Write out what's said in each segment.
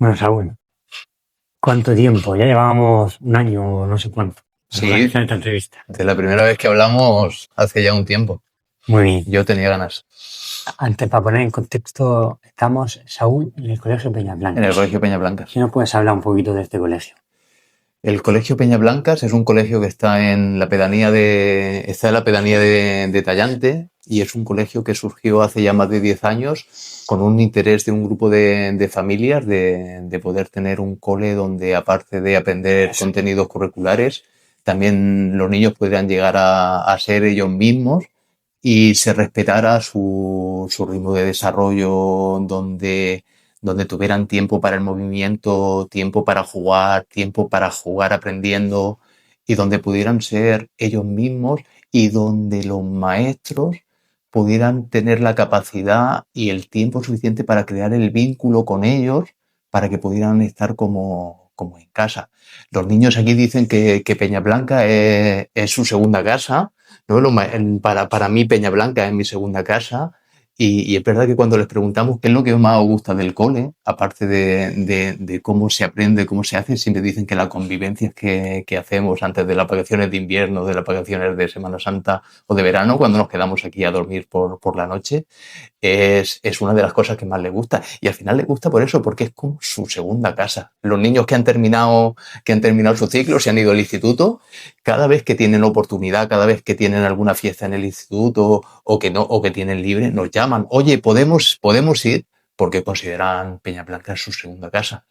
Bueno, Saúl, ¿cuánto tiempo? Ya llevábamos un año o no sé cuánto para Sí, organizar esta entrevista. de la primera vez que hablamos hace ya un tiempo. Muy bien. Yo tenía ganas. Antes, para poner en contexto, estamos, Saúl, en el Colegio En Peñablanca. el Colegio Peñablancas. Si nos puedes hablar un poquito de este colegio. El Colegio Peñablancas es un colegio que está en la pedanía de Tallante, y es un colegio que surgió hace ya más de 10 años con un interés de un grupo de familias de poder tener un cole donde, aparte de aprender contenidos curriculares, también los niños pudieran llegar a ser ellos mismos y se respetara su ritmo de desarrollo, donde tuvieran tiempo para el movimiento, tiempo para jugar aprendiendo, y donde pudieran ser ellos mismos, y donde los maestros pudieran tener la capacidad y el tiempo suficiente para crear el vínculo con ellos, para que pudieran estar como en casa. Los niños aquí dicen que Peñablanca es su segunda casa, ¿no? Para mí Peñablanca es mi segunda casa. Y es verdad que cuando les preguntamos qué es lo que más os gusta del cole, aparte de cómo se aprende, cómo se hace, siempre dicen que las convivencias que hacemos antes de las vacaciones de invierno, de las vacaciones de Semana Santa o de verano, cuando nos quedamos aquí a dormir por la noche, es una de las cosas que más les gusta. Y al final les gusta por eso, porque es como su segunda casa. Los niños que han terminado su ciclo, se han ido al instituto, cada vez que tienen oportunidad, cada vez que tienen alguna fiesta en el instituto o que tienen libre, nos llaman. Oye, podemos ir, porque consideran Peñablanca su segunda casa.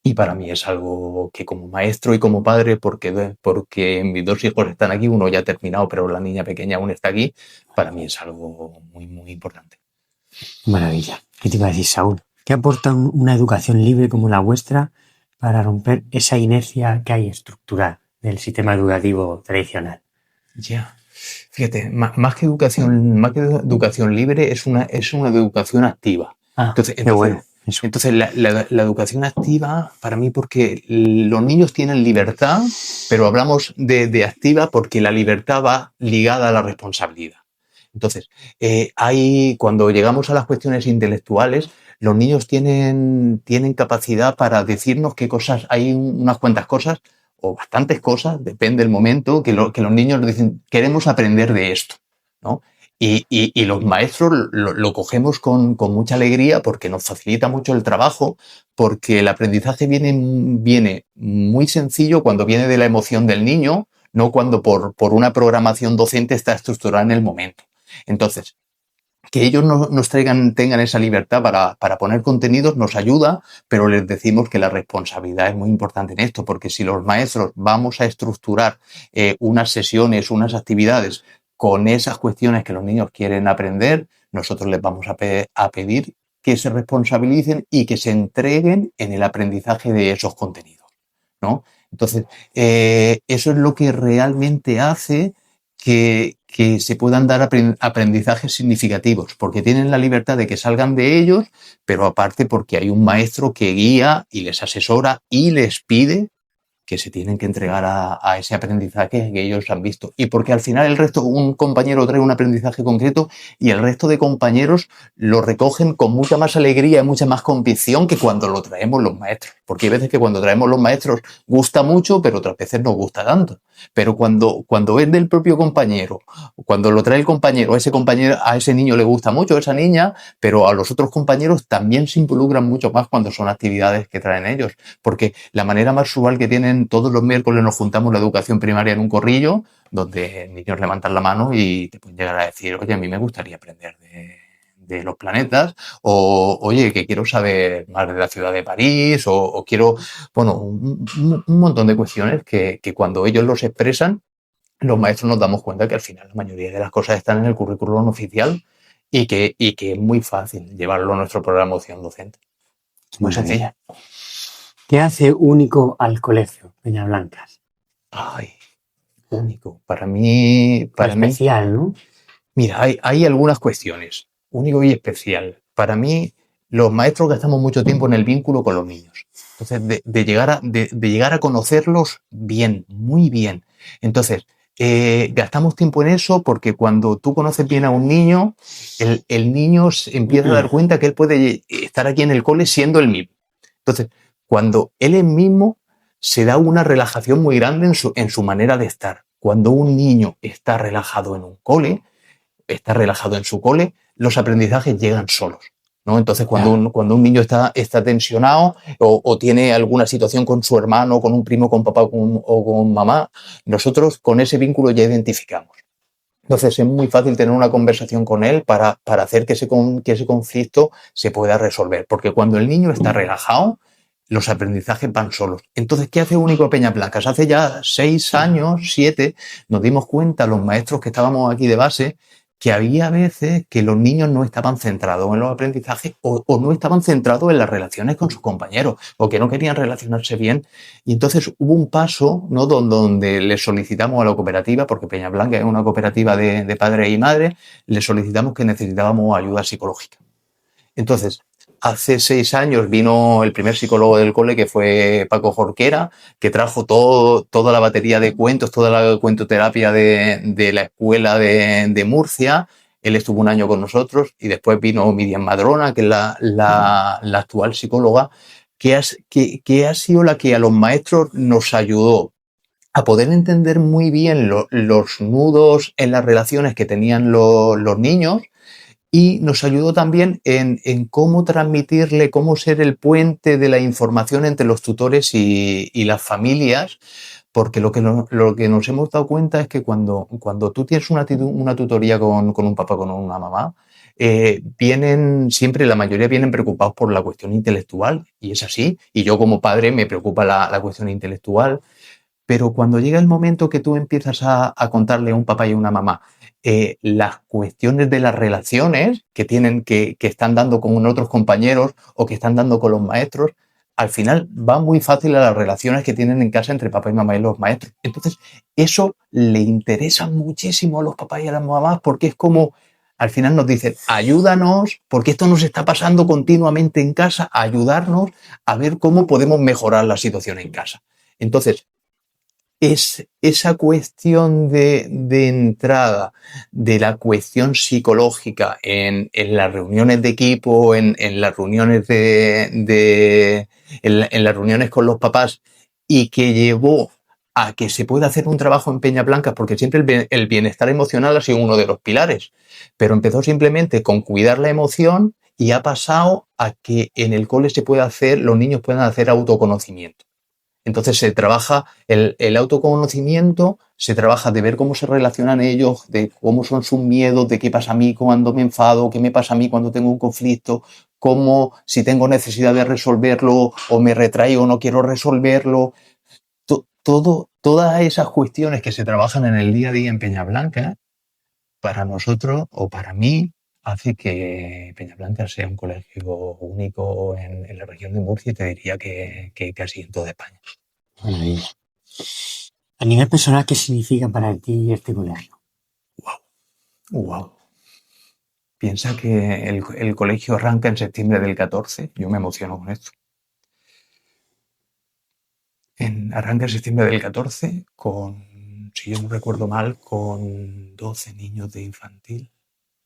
Y para mí es algo que, como maestro y como padre, porque mis dos hijos están aquí, uno ya ha terminado, pero la niña pequeña aún está aquí, para mí es algo muy, muy importante. Maravilla. ¿Qué te iba a decir, Saúl? ¿Qué aporta una educación libre como la vuestra para romper esa inercia que hay estructural del sistema educativo tradicional? Ya. Fíjate, más que educación libre, es una educación activa. Qué bueno. Entonces la educación activa, para mí, porque los niños tienen libertad, pero hablamos de activa porque la libertad va ligada a la responsabilidad. Entonces, cuando llegamos a las cuestiones intelectuales, los niños tienen capacidad para decirnos qué cosas, hay unas cuantas cosas o bastantes cosas, depende del momento, que los niños nos dicen, queremos aprender de esto, ¿no? Y los maestros lo cogemos con mucha alegría, porque nos facilita mucho el trabajo, porque el aprendizaje viene muy sencillo cuando viene de la emoción del niño, no cuando por una programación docente está estructurada en el momento. Entonces, que ellos tengan esa libertad para poner contenidos nos ayuda, pero les decimos que la responsabilidad es muy importante en esto, porque si los maestros vamos a estructurar unas sesiones, unas actividades con esas cuestiones que los niños quieren aprender, nosotros les vamos a pedir que se responsabilicen y que se entreguen en el aprendizaje de esos contenidos, ¿no? Entonces, eso es lo que realmente hace que se puedan dar aprendizajes significativos, porque tienen la libertad de que salgan de ellos, pero aparte porque hay un maestro que guía y les asesora y les pide que se tienen que entregar a ese aprendizaje que ellos han visto. Y porque al final un compañero trae un aprendizaje concreto y el resto de compañeros lo recogen con mucha más alegría y mucha más convicción que cuando lo traemos los maestros. Porque hay veces que cuando traemos los maestros gusta mucho, pero otras veces no gusta tanto. Pero cuando es del propio compañero, cuando lo trae el compañero, a ese niño le gusta mucho, a esa niña, pero a los otros compañeros también se involucran mucho más cuando son actividades que traen ellos. Porque la manera más usual que tienen, todos los miércoles nos juntamos la educación primaria en un corrillo, donde niños levantan la mano y te pueden llegar a decir, oye, a mí me gustaría aprender de los planetas, o oye, que quiero saber más de la ciudad de París, o quiero, bueno, un montón de cuestiones que cuando ellos los expresan, los maestros nos damos cuenta que al final la mayoría de las cosas están en el currículum oficial, y que es muy fácil llevarlo a nuestro programa de opción docente. Muy sencilla. ¿Qué hace único al colegio Peñablancas? Ay, único. Para mí. Especial, ¿no? Mira, hay algunas cuestiones. Único y especial. Para mí, los maestros gastamos mucho tiempo en el vínculo con los niños. Entonces, de llegar a conocerlos bien, muy bien. Entonces, gastamos tiempo en eso, porque cuando tú conoces bien a un niño, el niño se empieza a dar cuenta que él puede estar aquí en el cole siendo el mismo. Entonces, cuando él mismo se da una relajación muy grande en su manera de estar. Cuando un niño está relajado en un cole, está relajado en su cole, los aprendizajes llegan solos, ¿no? Entonces, cuando un niño está tensionado o tiene alguna situación con su hermano, con un primo, con papá o con mamá, nosotros con ese vínculo ya identificamos. Entonces, es muy fácil tener una conversación con él para hacer que ese conflicto se pueda resolver. Porque cuando el niño está relajado, los aprendizajes van solos. Entonces, ¿qué hace Único Peñaplancas? Hace ya 6 años, 7, nos dimos cuenta, los maestros que estábamos aquí de base, que había veces que los niños no estaban centrados en los aprendizajes o no estaban centrados en las relaciones con sus compañeros o que no querían relacionarse bien. Y entonces hubo un paso, ¿no?, donde le solicitamos a la cooperativa, porque Peñablanca es una cooperativa de padres y madres, le solicitamos que necesitábamos ayuda psicológica. Entonces, hace 6 años vino el primer psicólogo del cole, que fue Paco Jorquera, que trajo toda la batería de cuentos, toda la cuentoterapia de la escuela de Murcia. Él estuvo un año con nosotros y después vino Miriam Madrona, que es la actual psicóloga, que ha sido la que a los maestros nos ayudó a poder entender muy bien los nudos en las relaciones que tenían los niños. Y nos ayudó también en cómo transmitirle, cómo ser el puente de la información entre los tutores y las familias, porque lo que nos hemos dado cuenta es que cuando tú tienes una tutoría con un papá, con una mamá, la mayoría vienen preocupados por la cuestión intelectual, y es así, y yo como padre me preocupa la cuestión intelectual, pero cuando llega el momento que tú empiezas a contarle a un papá y a una mamá las cuestiones de las relaciones que están dando con otros compañeros o que están dando con los maestros, al final va muy fácil a las relaciones que tienen en casa entre papá y mamá y los maestros. Entonces, eso le interesa muchísimo a los papás y a las mamás, porque es como, al final nos dicen, ayúdanos, porque esto nos está pasando continuamente en casa, ayudarnos a ver cómo podemos mejorar la situación en casa. Entonces, es esa cuestión de entrada de la cuestión psicológica en las reuniones de equipo, en las reuniones en las reuniones con los papás, y que llevó a que se pueda hacer un trabajo en Peñablanca, porque siempre el bienestar emocional ha sido uno de los pilares, pero empezó simplemente con cuidar la emoción y ha pasado a que en el cole los niños puedan hacer autoconocimiento. Entonces se trabaja el autoconocimiento, se trabaja de ver cómo se relacionan ellos, de cómo son sus miedos, de qué pasa a mí cuando me enfado, qué me pasa a mí cuando tengo un conflicto, cómo, si tengo necesidad de resolverlo o me retraigo o no quiero resolverlo. Todas esas cuestiones que se trabajan en el día a día en Peñablanca, para nosotros o para mí, hace que Peñablanca sea un colegio único en la región de Murcia, y te diría que casi en toda España. Maravilla. A nivel personal, ¿qué significa para ti este colegio? Wow. Piensa que el colegio arranca en septiembre del 14. Yo me emociono con esto. Arranca en septiembre del 14 si yo no recuerdo mal, con 12 niños de infantil.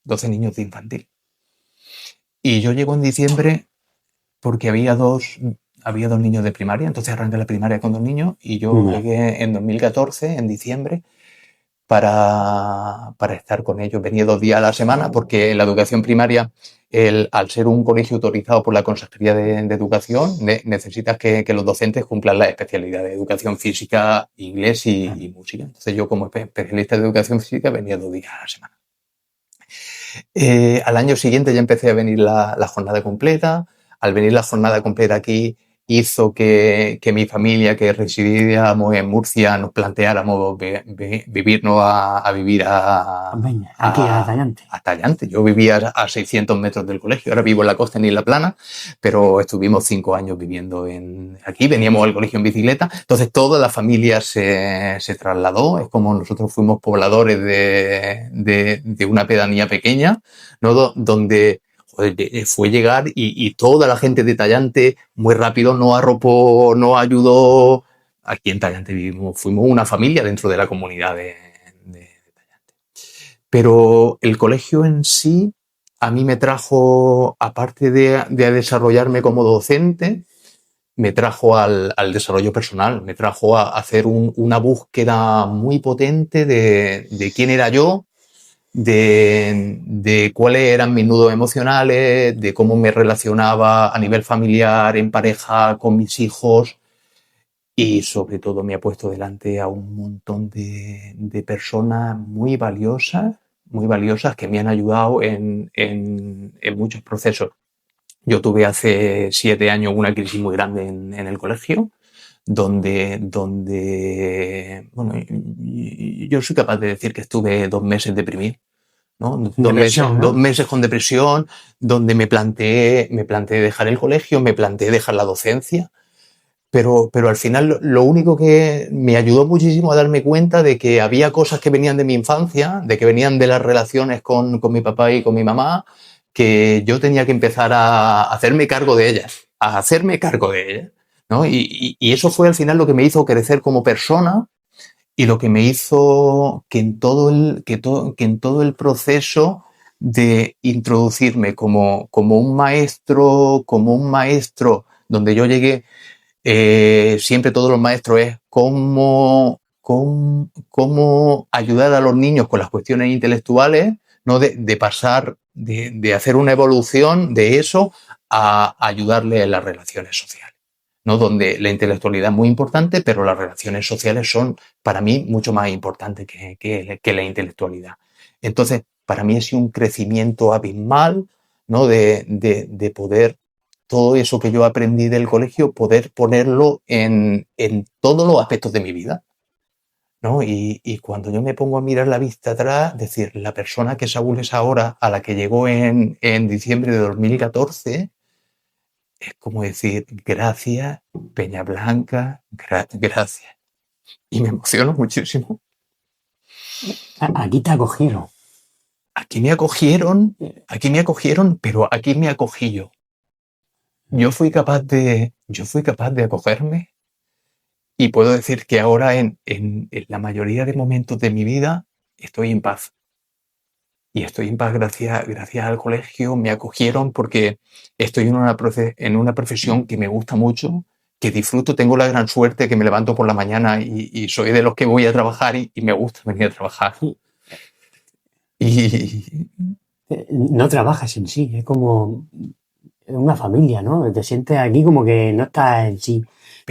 12 niños de infantil. Y yo llego en diciembre porque había dos niños de primaria, entonces arranqué la primaria con 2 niños y yo llegué en 2014, en diciembre, para estar con ellos. Venía 2 días a la semana porque en la educación primaria, al ser un colegio autorizado por la Consejería de Educación, necesitas que los docentes cumplan la especialidad de educación física, inglés y música. Entonces yo, como especialista de educación física, venía 2 días a la semana. Al año siguiente ya empecé a venir la jornada completa. Al venir la jornada completa aquí, hizo que mi familia, que residíamos en Murcia, nos planteáramos vivirnos a vivir aquí a Tallante. A Tallante. Yo vivía a 600 metros del colegio. Ahora vivo en la costa, en Isla Plana, pero estuvimos 5 años viviendo aquí. Veníamos al colegio en bicicleta. Entonces toda la familia se trasladó. Es como nosotros fuimos pobladores de una pedanía pequeña, ¿no? Donde fue llegar y toda la gente de Tallante muy rápido nos arropó, nos ayudó. Aquí en Tallante fuimos una familia dentro de la comunidad de Tallante. Pero el colegio en sí a mí me trajo, aparte de desarrollarme como docente, me trajo al desarrollo personal, me trajo a hacer una búsqueda muy potente de quién era yo, de cuáles eran mis nudos emocionales, de cómo me relacionaba a nivel familiar, en pareja, con mis hijos, y sobre todo me ha puesto delante a un montón de personas muy valiosas que me han ayudado en muchos procesos. Yo tuve hace 7 años una crisis muy grande en el colegio, donde bueno, yo soy capaz de decir que estuve 2 meses deprimido, ¿no? Depresión, ¿no? 2 meses con depresión, donde me planteé dejar el colegio, me planteé dejar la docencia, pero al final lo único que me ayudó muchísimo a darme cuenta de que había cosas que venían de mi infancia, de que venían de las relaciones con mi papá y con mi mamá, que yo tenía que empezar a hacerme cargo de ellas, ¿no? Y eso fue al final lo que me hizo crecer como persona y lo que me hizo que en todo el proceso de introducirme como un maestro donde yo llegué, siempre todos los maestros es cómo ayudar a los niños con las cuestiones intelectuales, ¿no? De pasar, de hacer una evolución de eso a ayudarle en las relaciones sociales, ¿no? Donde la intelectualidad es muy importante, pero las relaciones sociales son, para mí, mucho más importantes que la intelectualidad. Entonces, para mí ha sido un crecimiento abismal, ¿no? De poder todo eso que yo aprendí del colegio, poder ponerlo en todos los aspectos de mi vida, ¿no? Y cuando yo me pongo a mirar la vista atrás, decir, la persona que Saúl es ahora, a la que llegó en diciembre de 2014, es como decir, gracias, Peña Blanca, gracias. Y me emociono muchísimo. Aquí te acogieron. Aquí me acogieron, pero aquí me acogí yo. Yo fui capaz de acogerme, y puedo decir que ahora en la mayoría de momentos de mi vida estoy en paz. Y estoy en paz gracias al colegio, me acogieron porque estoy en una profesión que me gusta mucho, que disfruto, tengo la gran suerte que me levanto por la mañana y soy de los que voy a trabajar y me gusta venir a trabajar. Y No trabajas en sí, es como una familia, ¿no? Te sientes aquí como que no estás en sí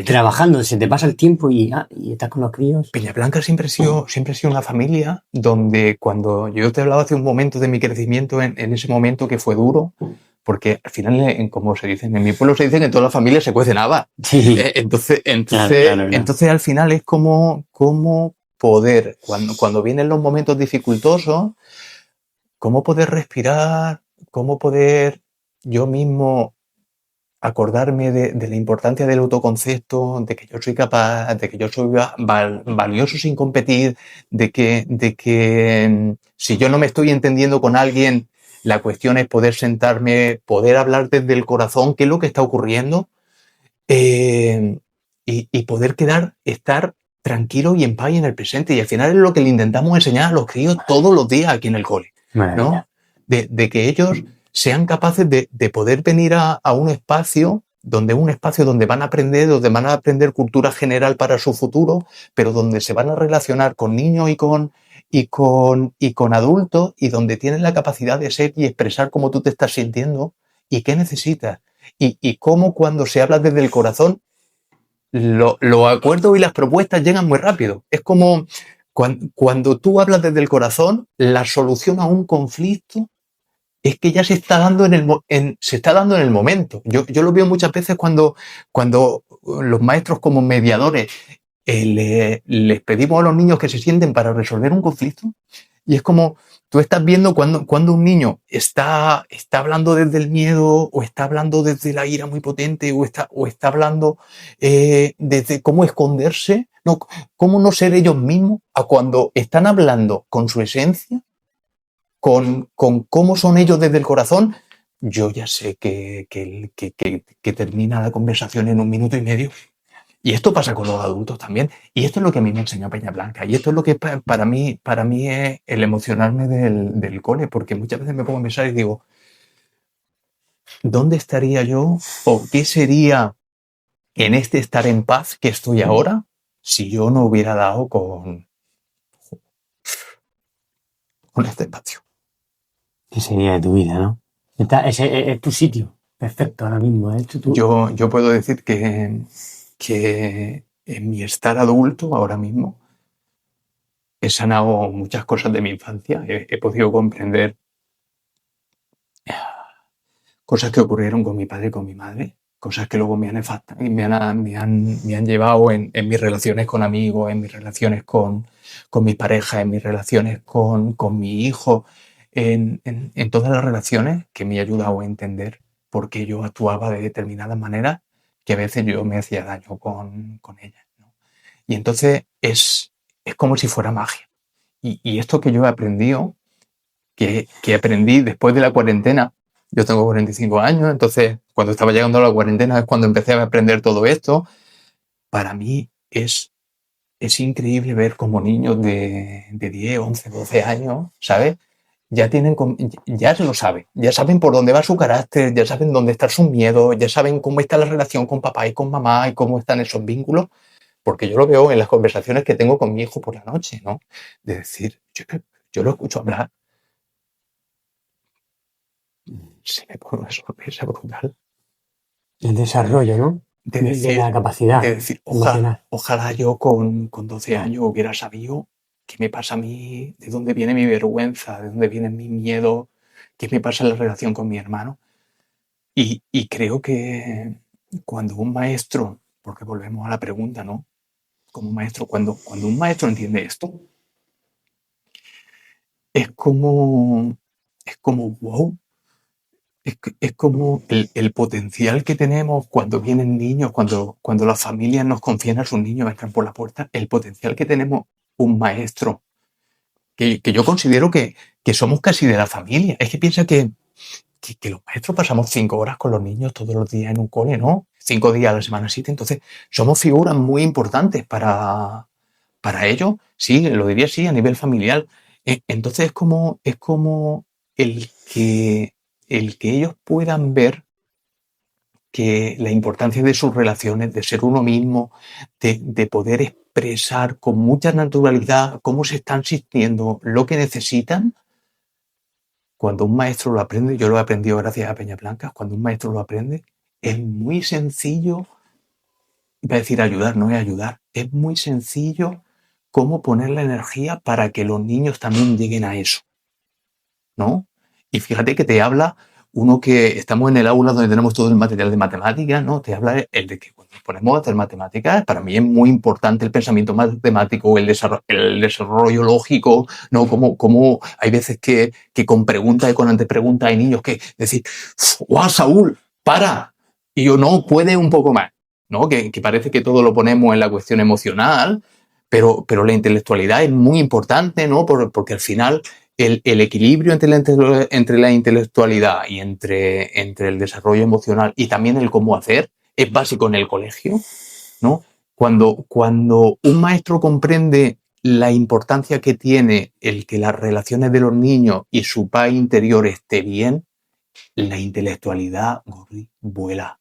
trabajando, se te pasa el tiempo y estás con los críos. Peñablanca siempre ha sido una familia donde, cuando yo te hablaba hace un momento de mi crecimiento en ese momento que fue duro, porque al final, como se dice, en mi pueblo se dice que en todas las familias se cuecen habas. Sí. Entonces, Claro. entonces al final es como poder, cuando vienen los momentos dificultosos, cómo poder respirar, cómo poder yo mismo acordarme de la importancia del autoconcepto, de que yo soy capaz, de que yo soy valioso sin competir, de que si yo no me estoy entendiendo con alguien, la cuestión es poder sentarme, poder hablar desde el corazón, qué es lo que está ocurriendo, y poder estar tranquilo y en paz y en el presente. Y al final es lo que le intentamos enseñar a los críos todos los días aquí en el cole, ¿no? De que ellos sean capaces de poder venir a un espacio donde van a aprender cultura general para su futuro, pero donde se van a relacionar con niños y con adultos, y donde tienen la capacidad de ser y expresar cómo tú te estás sintiendo y qué necesitas. Y cómo, cuando se habla desde el corazón, los acuerdos y las propuestas llegan muy rápido. Es como cuando tú hablas desde el corazón, la solución a un conflicto es que ya se está dando en el momento. Yo lo veo muchas veces cuando los maestros, como mediadores, les pedimos a los niños que se sienten para resolver un conflicto, y es como tú estás viendo cuando un niño está hablando desde el miedo, o está hablando desde la ira muy potente, o está hablando desde cómo esconderse, no, cómo no ser ellos mismos, a cuando están hablando con su esencia, con cómo son ellos desde el corazón. Yo ya sé que termina la conversación en 1 minuto y medio. Y esto pasa con los adultos también. Y esto es lo que a mí me enseñó Peña Blanca. Y esto es lo que para mí es el emocionarme del cole, porque muchas veces me pongo a pensar y digo, ¿dónde estaría yo? ¿O qué sería en este estar en paz que estoy ahora si yo no hubiera dado con este espacio. ¿Qué sería de tu vida, no? Ese es tu sitio perfecto ahora mismo. Yo puedo decir que en mi estar adulto ahora mismo he sanado muchas cosas de mi infancia. He podido comprender cosas que ocurrieron con mi padre y con mi madre, cosas que luego me han llevado en mis relaciones con amigos, en mis relaciones con mis parejas, en mis relaciones con mi hijo, en todas las relaciones, que me ha ayudado a entender por qué yo actuaba de determinadas maneras que a veces yo me hacía daño con ellas, ¿no? Y entonces es como si fuera magia. Y esto que yo he aprendido, que aprendí después de la cuarentena. Yo tengo 45 años, entonces cuando estaba llegando a la cuarentena es cuando empecé a aprender todo esto. Para mí es increíble ver cómo niños de 10, 11, 12 años, ¿sabes? Ya se lo saben, ya saben por dónde va su carácter, ya saben dónde están sus miedos, ya saben cómo está la relación con papá y con mamá y cómo están esos vínculos, porque yo lo veo en las conversaciones que tengo con mi hijo por la noche, ¿no? De decir, yo lo escucho hablar. Se me pone una sonrisa brutal. El desarrollo, ¿no? De la capacidad. De decir, ojalá yo con 12 años hubiera sabido qué me pasa a mí, de dónde viene mi vergüenza, de dónde viene mi miedo, qué me pasa en la relación con mi hermano. Y creo que cuando un maestro, porque volvemos a la pregunta, ¿no? Como maestro, cuando un maestro entiende esto, es como wow. Es como el potencial que tenemos cuando vienen niños, cuando las familias nos confían a sus niños, entran por la puerta, el potencial que tenemos un maestro, que yo considero que somos casi de la familia. Es que piensa que los maestros pasamos 5 horas con los niños todos los días en un cole, ¿no? 5 días a la semana, 7. Entonces, somos figuras muy importantes para ellos. Sí, lo diría así, a nivel familiar. Entonces, es como el que ellos puedan ver que la importancia de sus relaciones, de ser uno mismo, de poder expresar con mucha naturalidad cómo se están sintiendo, lo que necesitan. Cuando un maestro lo aprende, yo lo he aprendido gracias a Peña Blancas, cuando un maestro lo aprende, es muy sencillo, iba a decir ayudar, no es ayudar, es muy sencillo cómo poner la energía para que los niños también lleguen a eso, ¿no? Y fíjate que te habla uno que estamos en el aula donde tenemos todo el material de matemáticas, ¿no? Te habla el de que cuando nos ponemos a hacer matemáticas, para mí es muy importante el pensamiento matemático, el desarrollo lógico, ¿no? Como hay veces que con preguntas y con antepreguntas hay niños que decir, ¡guau, Saúl, para! Y yo, no, puede un poco más, ¿no? Que parece que todo lo ponemos en la cuestión emocional, pero la intelectualidad es muy importante, ¿no? Porque al final el equilibrio entre la intelectualidad y entre el desarrollo emocional y también el cómo hacer es básico en el colegio, ¿no? Cuando un maestro comprende la importancia que tiene el que las relaciones de los niños y su paz interior esté bien, la intelectualidad vuela.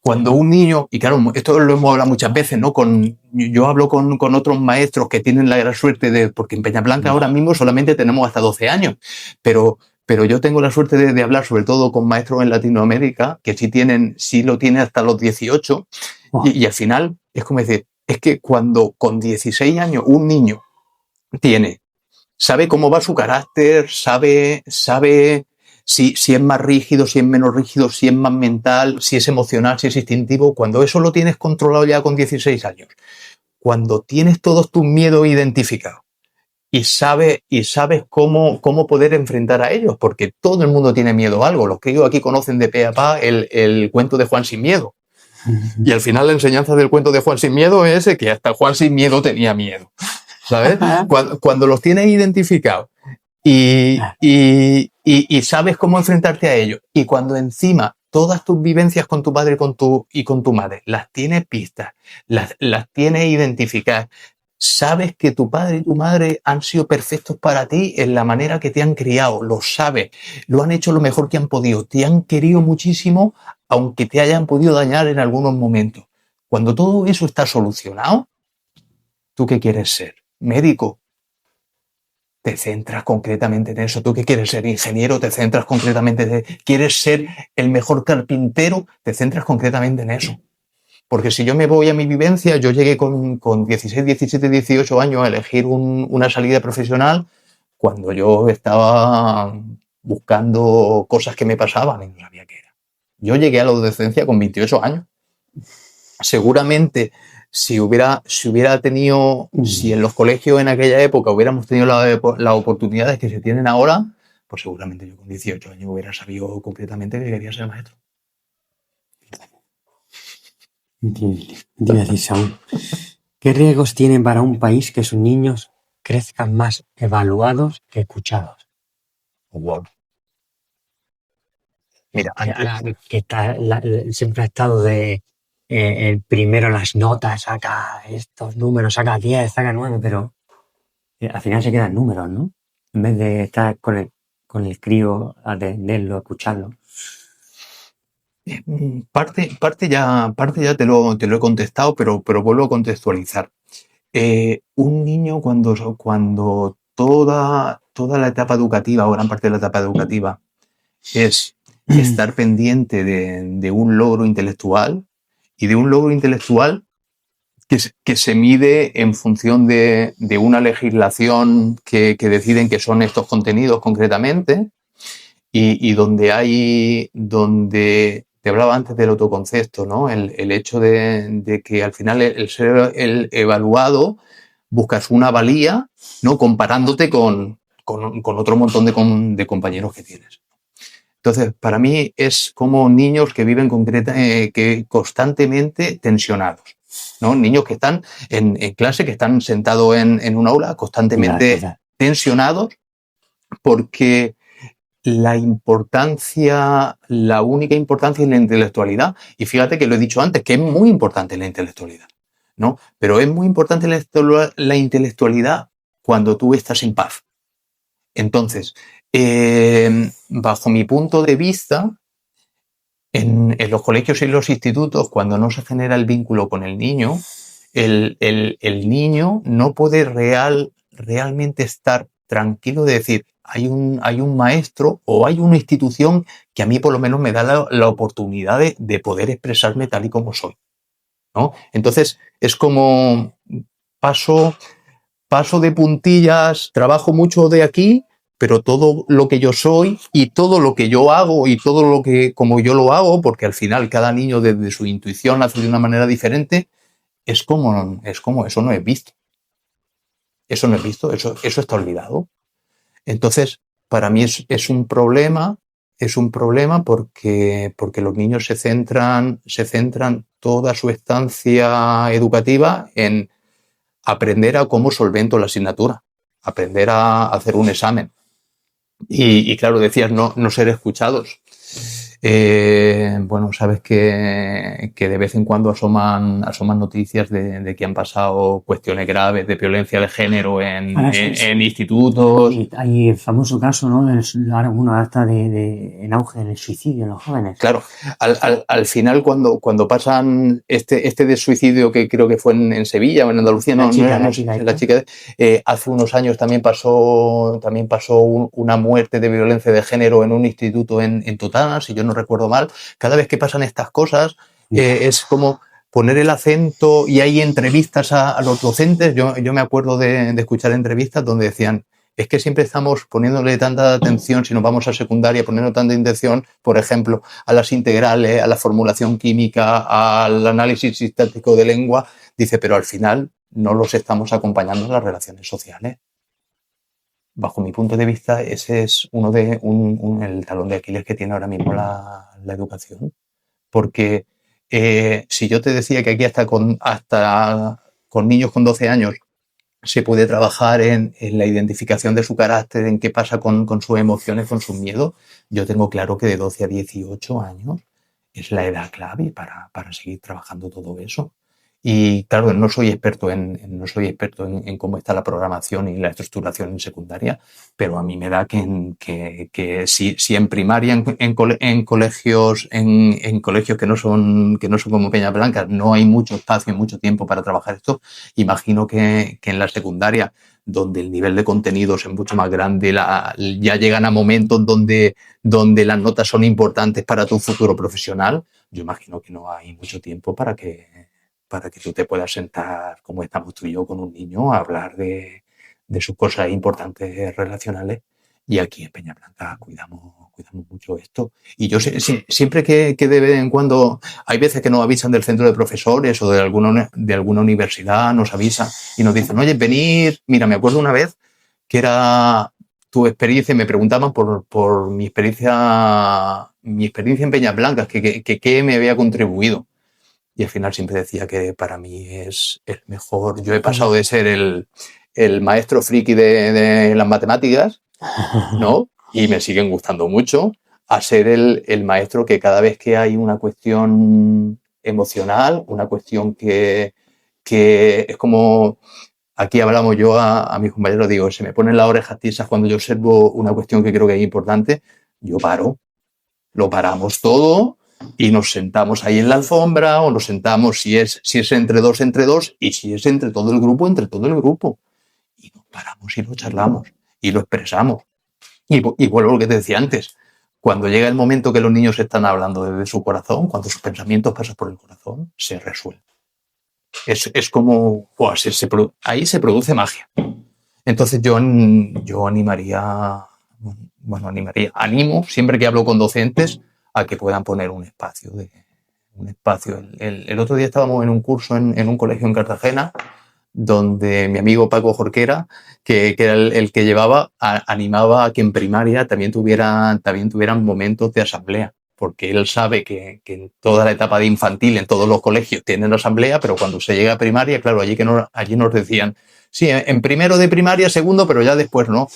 Cuando un niño, y claro, esto lo hemos hablado muchas veces, ¿no? Yo hablo con otros maestros que tienen la gran suerte porque en Peñablanca ahora mismo solamente tenemos hasta 12 años, pero yo tengo la suerte de hablar sobre todo con maestros en Latinoamérica que sí lo tienen hasta los 18, y al final es como decir, es que cuando con 16 años un niño sabe cómo va su carácter, sabe si es más rígido, si es menos rígido, si es más mental, si es emocional, si es instintivo, cuando eso lo tienes controlado ya con 16 años, cuando tienes todos tus miedos identificados y sabes cómo poder enfrentar a ellos, porque todo el mundo tiene miedo a algo. Los que aquí conocen de pe a pa el cuento de Juan sin miedo. Y al final la enseñanza del cuento de Juan sin miedo es que hasta Juan sin miedo tenía miedo, ¿sabes? Cuando los tienes identificados y sabes cómo enfrentarte a ellos, y cuando encima todas tus vivencias con tu padre y con tu madre las tienes vistas, las tienes identificadas, Sabes que tu padre y tu madre han sido perfectos para ti en la manera que te han criado, lo sabes, lo han hecho lo mejor que han podido, te han querido muchísimo, aunque te hayan podido dañar en algunos momentos. Cuando todo eso está solucionado, ¿tú qué quieres ser? ¿Médico? Te centras concretamente en eso. ¿Tú qué quieres ser? ¿Ingeniero? Te centras concretamente en eso. ¿Quieres ser el mejor carpintero? Te centras concretamente en eso. Porque si yo me voy a mi vivencia, yo llegué con 16, 17, 18 años a elegir una salida profesional cuando yo estaba buscando cosas que me pasaban y no sabía qué era. Yo llegué a la adolescencia con 28 años. Seguramente si en los colegios en aquella época hubiéramos tenido las oportunidades que se tienen ahora, pues seguramente yo con 18 años hubiera sabido completamente que quería ser maestro. Entiendo, Saúl. ¿Qué riesgos tienen para un país que sus niños crezcan más evaluados que escuchados? Wow. Mira, Que siempre ha estado de el primero las notas, saca estos números, saca 10, saca 9, pero al final se quedan números, ¿no? En vez de estar con el crío, atenderlo, escucharlo. Parte ya te lo he contestado, pero vuelvo a contextualizar. Un niño cuando toda la etapa educativa o gran parte de la etapa educativa es estar pendiente de un logro intelectual y de un logro intelectual que se mide en función de una legislación que deciden que son estos contenidos concretamente y donde te hablaba antes del autoconcepto, ¿no? El hecho de que al final el ser el evaluado buscas una valía, ¿no? Comparándote con otro montón de compañeros que tienes. Entonces, para mí es como niños que viven constantemente tensionados, ¿no? Niños que están en clase, que están sentados en un aula constantemente tensionados porque la única importancia es la intelectualidad. Y fíjate que lo he dicho antes, que es muy importante la intelectualidad, ¿no? Pero es muy importante la intelectualidad cuando tú estás en paz. Entonces, bajo mi punto de vista, en los colegios y los institutos, cuando no se genera el vínculo con el niño, el niño no puede realmente estar tranquilo de decir, hay un maestro o hay una institución que a mí por lo menos me da la oportunidad de poder expresarme tal y como soy, ¿no? Entonces, es como paso de puntillas, trabajo mucho de aquí, pero todo lo que yo soy y todo lo que yo hago y todo lo que como yo lo hago, porque al final cada niño desde su intuición hace de una manera diferente, es como eso no es visto. Eso no es visto, eso está olvidado. Entonces, para mí es un problema porque los niños se centran toda su estancia educativa en aprender a cómo solvento la asignatura, aprender a hacer un examen. Y claro, decías no ser escuchados. Bueno, sabes que de vez en cuando asoman noticias de que han pasado cuestiones graves de violencia de género en institutos. Hay el famoso caso, ¿no? Ahora uno está en auge del suicidio en los jóvenes. Claro, al final cuando pasan este de suicidio que creo que fue en Sevilla o en Andalucía, la chica, hace unos años también pasó una muerte de violencia de género en un instituto en Totana, si yo no recuerdo mal. Cada vez que pasan estas cosas es como poner el acento y hay entrevistas a los docentes. Yo me acuerdo de escuchar entrevistas donde decían, es que siempre estamos poniéndole tanta atención, si nos vamos a secundaria, poniendo tanta atención, por ejemplo, a las integrales, a la formulación química, al análisis sintáctico de lengua. Dice, pero al final no los estamos acompañando en las relaciones sociales. Bajo mi punto de vista, ese es el talón de Aquiles que tiene ahora mismo la educación. Porque si yo te decía que aquí hasta con niños con 12 años se puede trabajar en la identificación de su carácter, en qué pasa con sus emociones, con sus miedos, yo tengo claro que de 12 a 18 años es la edad clave para seguir trabajando todo eso. Y claro, no soy experto en cómo está la programación y la estructuración en secundaria, pero a mí me da que si en primaria, en colegios que no son como Peñasblanca, no hay mucho espacio y mucho tiempo para trabajar esto, imagino que en la secundaria, donde el nivel de contenidos es mucho más grande, ya llegan a momentos donde las notas son importantes para tu futuro profesional, yo imagino que no hay mucho tiempo para que tú te puedas sentar, como estamos tú y yo, con un niño a hablar de sus cosas importantes relacionales. Y aquí en Peñasblanca cuidamos mucho esto. Y yo siempre que de vez en cuando, hay veces que nos avisan del centro de profesores o de alguna universidad, nos avisan y nos dicen, oye, venir. Mira, me acuerdo una vez que era tu experiencia, me preguntaban por mi experiencia en Peñasblanca, que me había contribuido. Y al final siempre decía que para mí es el mejor. Yo he pasado de ser el maestro friki de las matemáticas, ¿no? Y me siguen gustando mucho, a ser el maestro que cada vez que hay una cuestión emocional, una cuestión que es como, aquí hablamos yo a mis compañeros, digo, se me ponen las orejas tiesas cuando yo observo una cuestión que creo que es importante, yo paro, lo paramos todo y nos sentamos ahí en la alfombra o nos sentamos si es entre dos, y si es entre todo el grupo. Y nos paramos y lo charlamos y lo expresamos. Y vuelvo a lo que te decía antes. Cuando llega el momento que los niños están hablando desde su corazón, cuando sus pensamientos pasan por el corazón, se resuelve. Es como, ahí se produce magia. Entonces yo animo, siempre que hablo con docentes, a que puedan poner un espacio. El otro día estábamos en un curso en un colegio en Cartagena, donde mi amigo Paco Jorquera, que era el que llevaba, animaba a que en primaria también tuvieran momentos de asamblea, porque él sabe que en toda la etapa de infantil, en todos los colegios tienen asamblea, pero cuando se llega a primaria, claro, allí nos decían, sí, en primero de primaria, segundo, pero ya después no.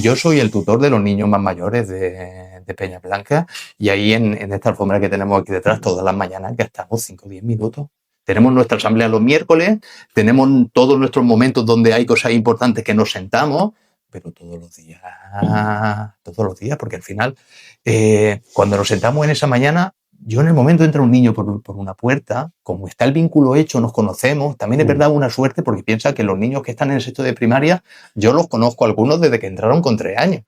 Yo soy el tutor de los niños más mayores de Peñasblanca, y ahí en esta alfombra que tenemos aquí detrás, todas las mañanas gastamos 5 o 10 minutos. Tenemos nuestra asamblea los miércoles, tenemos todos nuestros momentos donde hay cosas importantes que nos sentamos, pero todos los días, porque al final, cuando nos sentamos en esa mañana, yo en el momento entra un niño por una puerta, como está el vínculo hecho, nos conocemos, también es verdad una suerte porque piensa que los niños que están en el sexto de primaria, yo los conozco algunos desde que entraron con 3 años,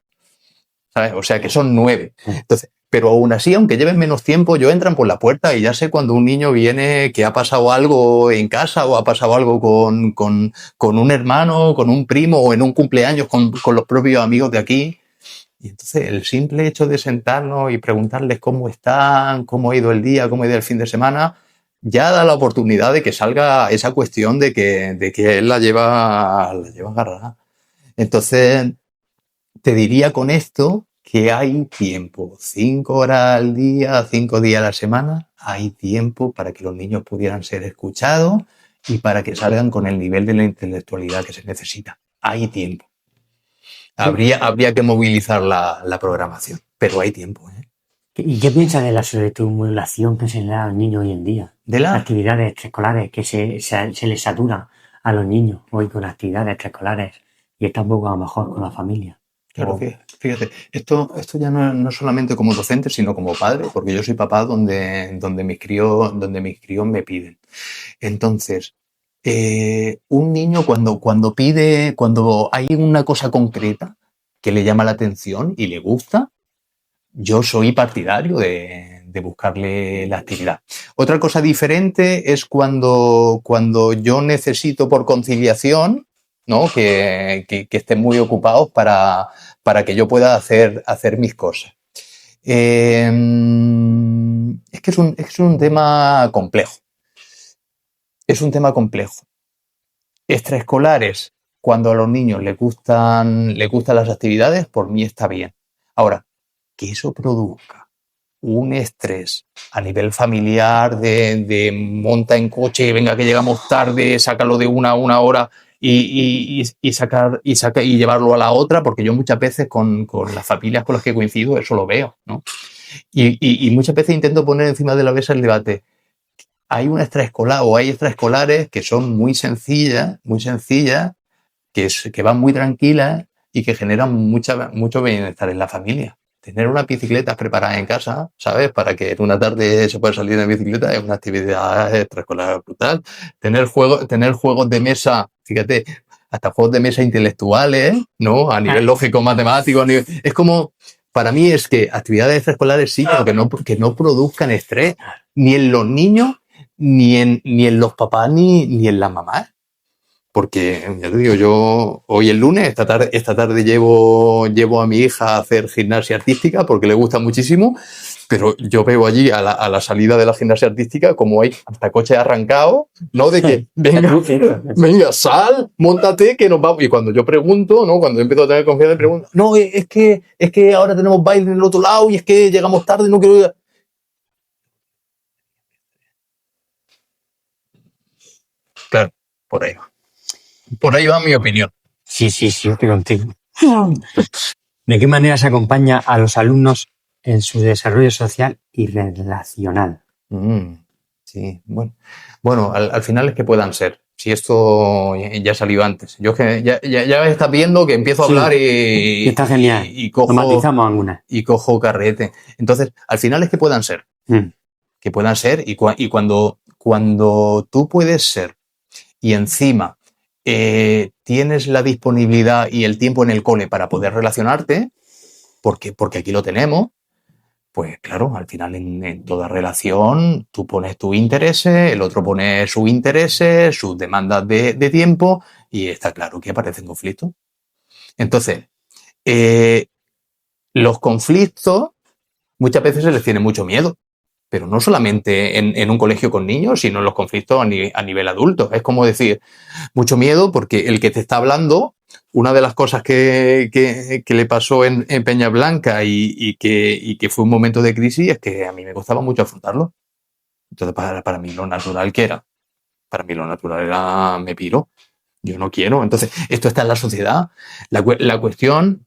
¿sabes? O sea que son 9. Entonces, pero aún así, aunque lleven menos tiempo, yo entran por la puerta y ya sé cuando un niño viene que ha pasado algo en casa o ha pasado algo con un hermano, con un primo o en un cumpleaños con los propios amigos de aquí. Y entonces el simple hecho de sentarnos y preguntarles cómo están, cómo ha ido el día, cómo ha ido el fin de semana, ya da la oportunidad de que salga esa cuestión de que él la lleva agarrada. Entonces, te diría con esto que hay tiempo, 5 horas al día, 5 días a la semana, hay tiempo para que los niños pudieran ser escuchados y para que salgan con el nivel de la intelectualidad que se necesita. Hay tiempo. Habría que movilizar la programación, pero hay tiempo, ¿eh? ¿Y qué piensas de la sobreestimulación que se le da a los niños hoy en día? ¿De las actividades extraescolares que se les satura a los niños hoy con actividades extraescolares y está un poco a lo mejor con la familia? Claro, fíjate, esto ya no solamente como docente, sino como padre, porque yo soy papá donde mis críos me piden. Entonces, un niño cuando pide, cuando hay una cosa concreta que le llama la atención y le gusta, yo soy partidario de buscarle la actividad. Otra cosa diferente es cuando yo necesito por conciliación, ¿no? que estén muy ocupados para que yo pueda hacer mis cosas. Es que es un tema complejo. Es un tema complejo. Extraescolares, cuando a los niños les gustan las actividades, por mí está bien. Ahora, que eso produzca un estrés a nivel familiar de monta en coche, venga que llegamos tarde, sácalo de una a una hora y llevarlo a la otra, porque yo muchas veces con las familias con las que coincido eso lo veo, ¿no? Y muchas veces intento poner encima de la mesa el debate. hay una extraescolar o hay extraescolares que son muy sencillas, que van muy tranquilas y que generan mucho bienestar en la familia. Tener unas bicicletas preparadas en casa, ¿sabes? Para que en una tarde se pueda salir en bicicleta es una actividad extraescolar brutal. Tener juegos de mesa, fíjate, hasta juegos de mesa intelectuales, ¿no? A nivel lógico-matemático. Es como, para mí es que actividades extraescolares sí, pero que no produzcan estrés, ni en los niños, ni en los papás, ni en las mamás. Porque, ya te digo, yo hoy es lunes, esta tarde llevo a mi hija a hacer gimnasia artística porque le gusta muchísimo, pero yo veo allí a la salida de la gimnasia artística como hay hasta coches arrancados, ¿no? De que, venga, sal, móntate, que nos vamos. Y cuando yo pregunto, ¿no? Cuando empiezo a tener confianza, pregunto, no, es que ahora tenemos baile en el otro lado y es que llegamos tarde, no quiero ir. Claro, por ahí va. Por ahí va mi opinión. Sí, estoy contigo. ¿De qué manera se acompaña a los alumnos en su desarrollo social y relacional? Sí, bueno, al final es que puedan ser. Si esto ya salió antes. Yo que ya estás viendo que empiezo a hablar y está genial. Y matizamos algunas. Y cojo carrete. Entonces, al final es que puedan ser. Que puedan ser y cuando tú puedes ser y encima tienes la disponibilidad y el tiempo en el cole para poder relacionarte, porque aquí lo tenemos, pues claro, al final en toda relación tú pones tus intereses, el otro pone sus intereses, sus demandas de tiempo y está claro que aparecen conflictos. Entonces, los conflictos muchas veces se les tiene mucho miedo. Pero no solamente en un colegio con niños, sino en los conflictos a nivel adulto. Es como decir, mucho miedo porque el que te está hablando, una de las cosas que le pasó en Peña Blanca y que fue un momento de crisis es que a mí me costaba mucho afrontarlo. Entonces, para mí lo natural que era. Para mí lo natural era, me piro. Yo no quiero. Entonces, esto está en la sociedad. La cuestión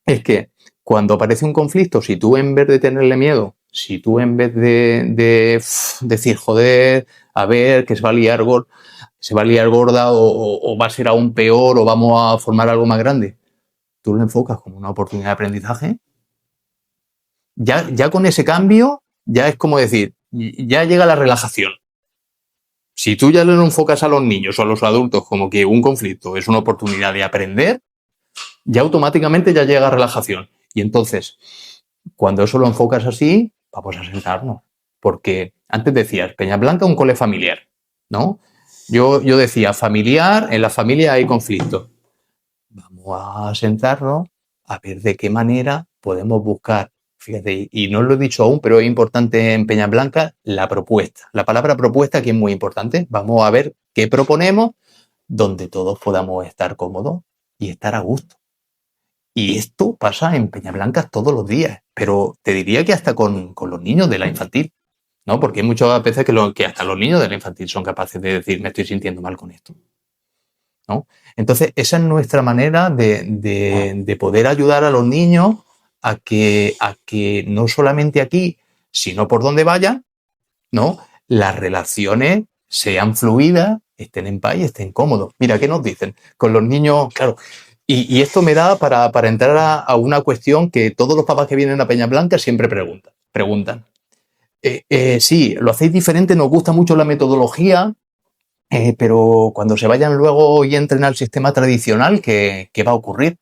es que cuando aparece un conflicto, si tú en vez de tenerle miedo, si tú en vez de decir, joder, a ver, que se va a liar gorda o va a ser aún peor o vamos a formar algo más grande, tú lo enfocas como una oportunidad de aprendizaje, ya con ese cambio, ya es como decir, ya llega la relajación. Si tú ya lo enfocas a los niños o a los adultos como que un conflicto es una oportunidad de aprender, ya automáticamente ya llega relajación. Y entonces, cuando eso lo enfocas así, vamos a sentarnos. Porque antes decías, Peña Blanca, un cole familiar, ¿no? Yo decía, familiar, en la familia hay conflicto. Vamos a sentarnos a ver de qué manera podemos buscar, fíjate, y no lo he dicho aún, pero es importante en Peña Blanca, la propuesta. La palabra propuesta aquí es muy importante. Vamos a ver qué proponemos donde todos podamos estar cómodos y estar a gusto. Y esto pasa en Peñablanca todos los días, pero te diría que hasta con los niños de la infantil, ¿no? Porque hay muchas veces que hasta los niños de la infantil son capaces de decir, me estoy sintiendo mal con esto, ¿no? Entonces, esa es nuestra manera de poder ayudar a los niños a que no solamente aquí, sino por donde vayan, ¿no? Las relaciones sean fluidas, estén en paz y estén cómodos. Mira, ¿qué nos dicen? Con los niños, claro. Y esto me da para entrar a una cuestión que todos los papás que vienen a Peña Blanca siempre preguntan. Sí, lo hacéis diferente, nos gusta mucho la metodología, pero cuando se vayan luego y entren al sistema tradicional, ¿qué va a ocurrir?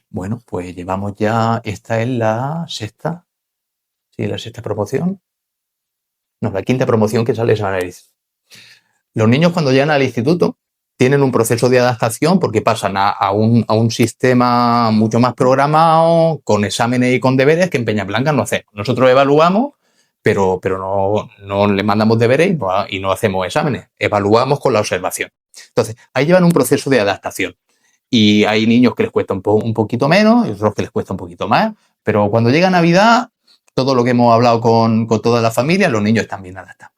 Bueno, pues llevamos ya, esta es la sexta promoción. No, la quinta promoción que sale es análisis. Los niños cuando llegan al instituto tienen un proceso de adaptación porque pasan a un sistema mucho más programado, con exámenes y con deberes que en Peña Blanca no hacemos. Nosotros evaluamos, pero no le mandamos deberes y no hacemos exámenes. Evaluamos con la observación. Entonces, ahí llevan un proceso de adaptación. Y hay niños que les cuesta un poquito menos y otros que les cuesta un poquito más. Pero cuando llega Navidad, todo lo que hemos hablado con toda la familia, los niños están bien adaptados.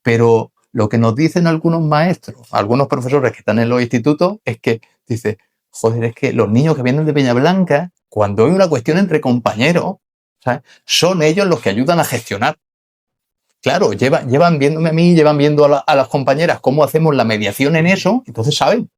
Pero lo que nos dicen algunos maestros, algunos profesores que están en los institutos, es que dice, joder, es que los niños que vienen de Peña Blanca, cuando hay una cuestión entre compañeros, ¿sabes? Son ellos los que ayudan a gestionar. claro, llevan viéndome a mí, llevan viendo a las compañeras cómo hacemos la mediación en eso, entonces saben.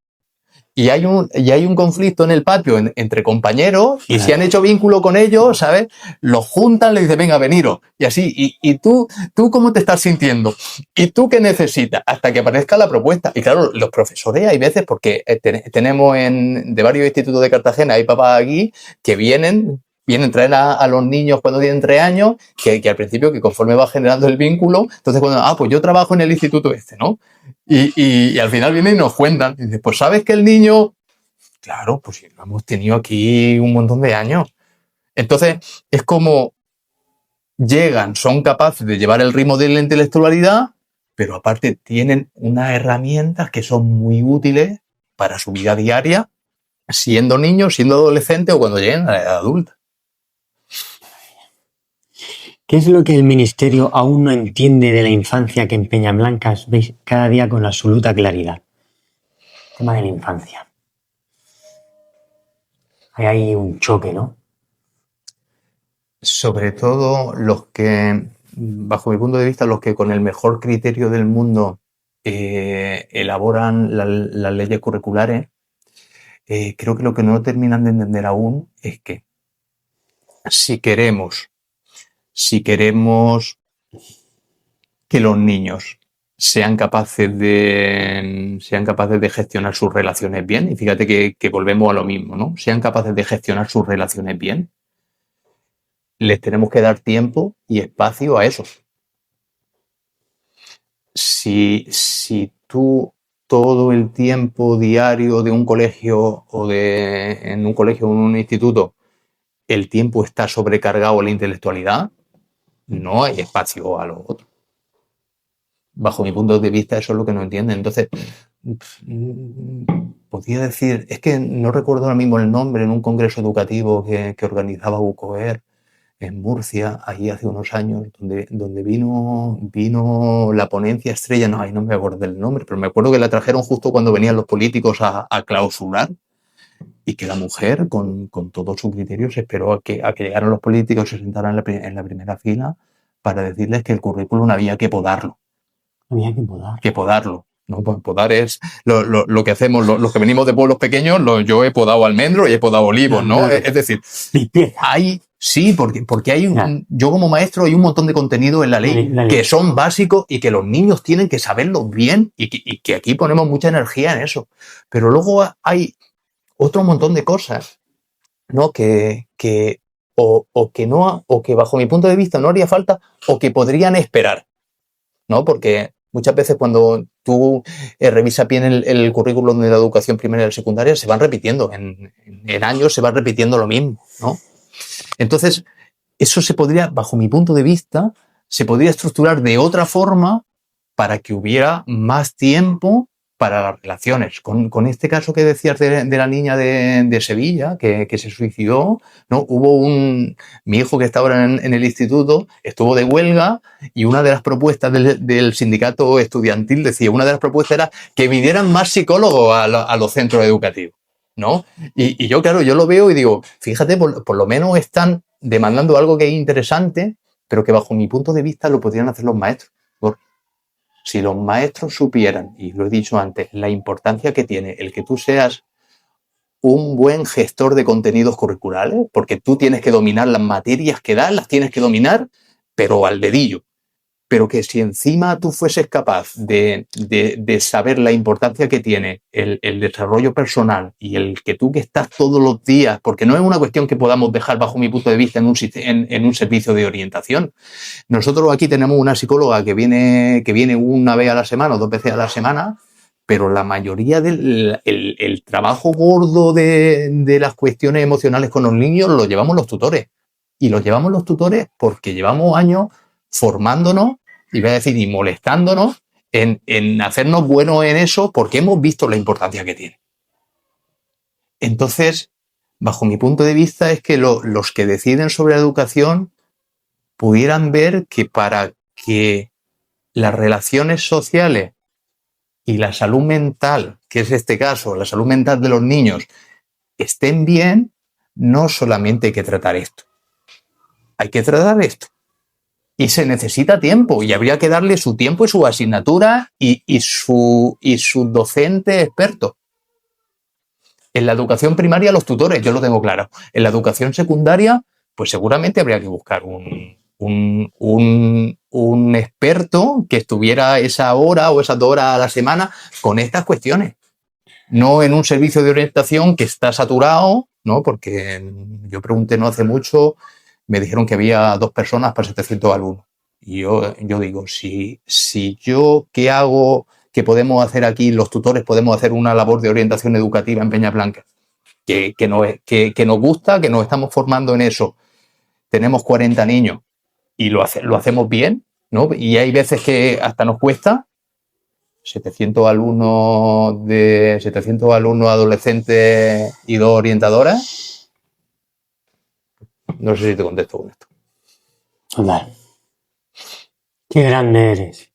Y hay un conflicto en el patio entre compañeros, y si han hecho vínculo con ellos, ¿sabes? Los juntan, les dicen, venga, veniros. Y así, y tú ¿cómo te estás sintiendo? ¿Y tú qué necesitas? Hasta que aparezca la propuesta. Y claro, los profesores hay veces, porque tenemos de varios institutos de Cartagena, hay papás aquí que vienen, traen a los niños cuando tienen 3 años, que al principio, que conforme va generando el vínculo, entonces pues yo trabajo en el instituto ¿no? Y al final vienen y nos cuentan. Y dice, pues ¿sabes que el niño? Claro, pues sí, lo hemos tenido aquí un montón de años. Entonces, es como llegan, son capaces de llevar el ritmo de la intelectualidad, pero aparte tienen unas herramientas que son muy útiles para su vida diaria, siendo niños, siendo adolescentes o cuando lleguen a la edad adulta. ¿Qué es lo que el Ministerio aún no entiende de la infancia que en Peñablancas veis cada día con absoluta claridad? El tema de la infancia. Hay ahí un choque, ¿no? Sobre todo los que, bajo mi punto de vista, los que con el mejor criterio del mundo elaboran las leyes curriculares, creo que lo que no terminan de entender aún es que si queremos que los niños sean capaces de gestionar sus relaciones bien, y fíjate que volvemos a lo mismo, ¿no? Sean capaces de gestionar sus relaciones bien, les tenemos que dar tiempo y espacio a eso. Si tú todo el tiempo diario de un colegio en un colegio o en un instituto, el tiempo está sobrecargado a la intelectualidad, no hay espacio a lo otro. Bajo mi punto de vista, eso es lo que no entienden. Entonces, podría decir, es que no recuerdo ahora mismo el nombre, en un congreso educativo que organizaba UCOER en Murcia, allí hace unos años, donde vino la ponencia estrella, no me acuerdo del nombre, pero me acuerdo que la trajeron justo cuando venían los políticos a clausurar, y que la mujer, con todo su criterio, se esperó a que llegaran los políticos y se sentaran en la primera fila para decirles que el currículum había que podarlo. Había que podarlo. ¿No? Podar es lo que hacemos los que venimos de pueblos pequeños. yo he podado almendros y he podado olivos, ¿no? Es decir, sí, porque hay yo como maestro hay un montón de contenido en la ley que son básicos y que los niños tienen que saberlo bien, y que aquí ponemos mucha energía en eso. Pero luego hay otro montón de cosas, ¿no? Que bajo mi punto de vista no haría falta, o que podrían esperar, ¿no? Porque muchas veces cuando tú revisas bien el currículum de la educación primaria y la secundaria, se van repitiendo, en años se va repitiendo lo mismo, ¿no? Entonces, eso se podría, bajo mi punto de vista, se podría estructurar de otra forma para que hubiera más tiempo para las relaciones. Con este caso que decías de la niña de Sevilla, que se suicidó, ¿no? Mi hijo, que está ahora en el instituto, estuvo de huelga, y una de las propuestas del sindicato estudiantil una de las propuestas era que vinieran más psicólogos a los centros educativos, ¿no? Y yo, claro, yo lo veo y digo, fíjate, por lo menos están demandando algo que es interesante, pero que bajo mi punto de vista lo podrían hacer los maestros. Si los maestros supieran, y lo he dicho antes, la importancia que tiene el que tú seas un buen gestor de contenidos curriculares, porque tú tienes que dominar las materias que das, las tienes que dominar, pero al dedillo. Pero que si encima tú fueses capaz de saber la importancia que tiene el desarrollo personal, y el que tú que estás todos los días, porque no es una cuestión que podamos dejar, bajo mi punto de vista, en un servicio de orientación. Nosotros aquí tenemos una psicóloga que viene una vez a la semana o 2 veces a la semana, pero la mayoría del trabajo gordo de las cuestiones emocionales con los niños lo llevamos los tutores. Y los llevamos los tutores porque llevamos años formándonos, y voy a decir, y molestándonos en hacernos buenos en eso, porque hemos visto la importancia que tiene. Entonces, bajo mi punto de vista, es que los que deciden sobre la educación pudieran ver que para que las relaciones sociales y la salud mental, que es este caso, la salud mental de los niños, estén bien, no solamente hay que tratar esto. Hay que tratar esto, Y se necesita tiempo y habría que darle su tiempo y su asignatura y su docente experto. En la educación primaria, los tutores, yo lo tengo claro. En la educación secundaria, pues seguramente habría que buscar un experto que estuviera esa hora o esas 2 horas a la semana con estas cuestiones. No en un servicio de orientación que está saturado, ¿no? Porque yo pregunté no hace mucho, me dijeron que había 2 personas para 700 alumnos. Y yo digo, si yo, ¿qué hago? ¿Qué podemos hacer aquí? Los tutores podemos hacer una labor de orientación educativa en Peñablanca, que nos gusta, que nos estamos formando en eso. Tenemos 40 niños y lo hacemos bien, ¿no? Y hay veces que hasta nos cuesta. 700 alumnos adolescentes y 2 orientadoras. No sé si te contesto con esto. Total. Qué grande eres.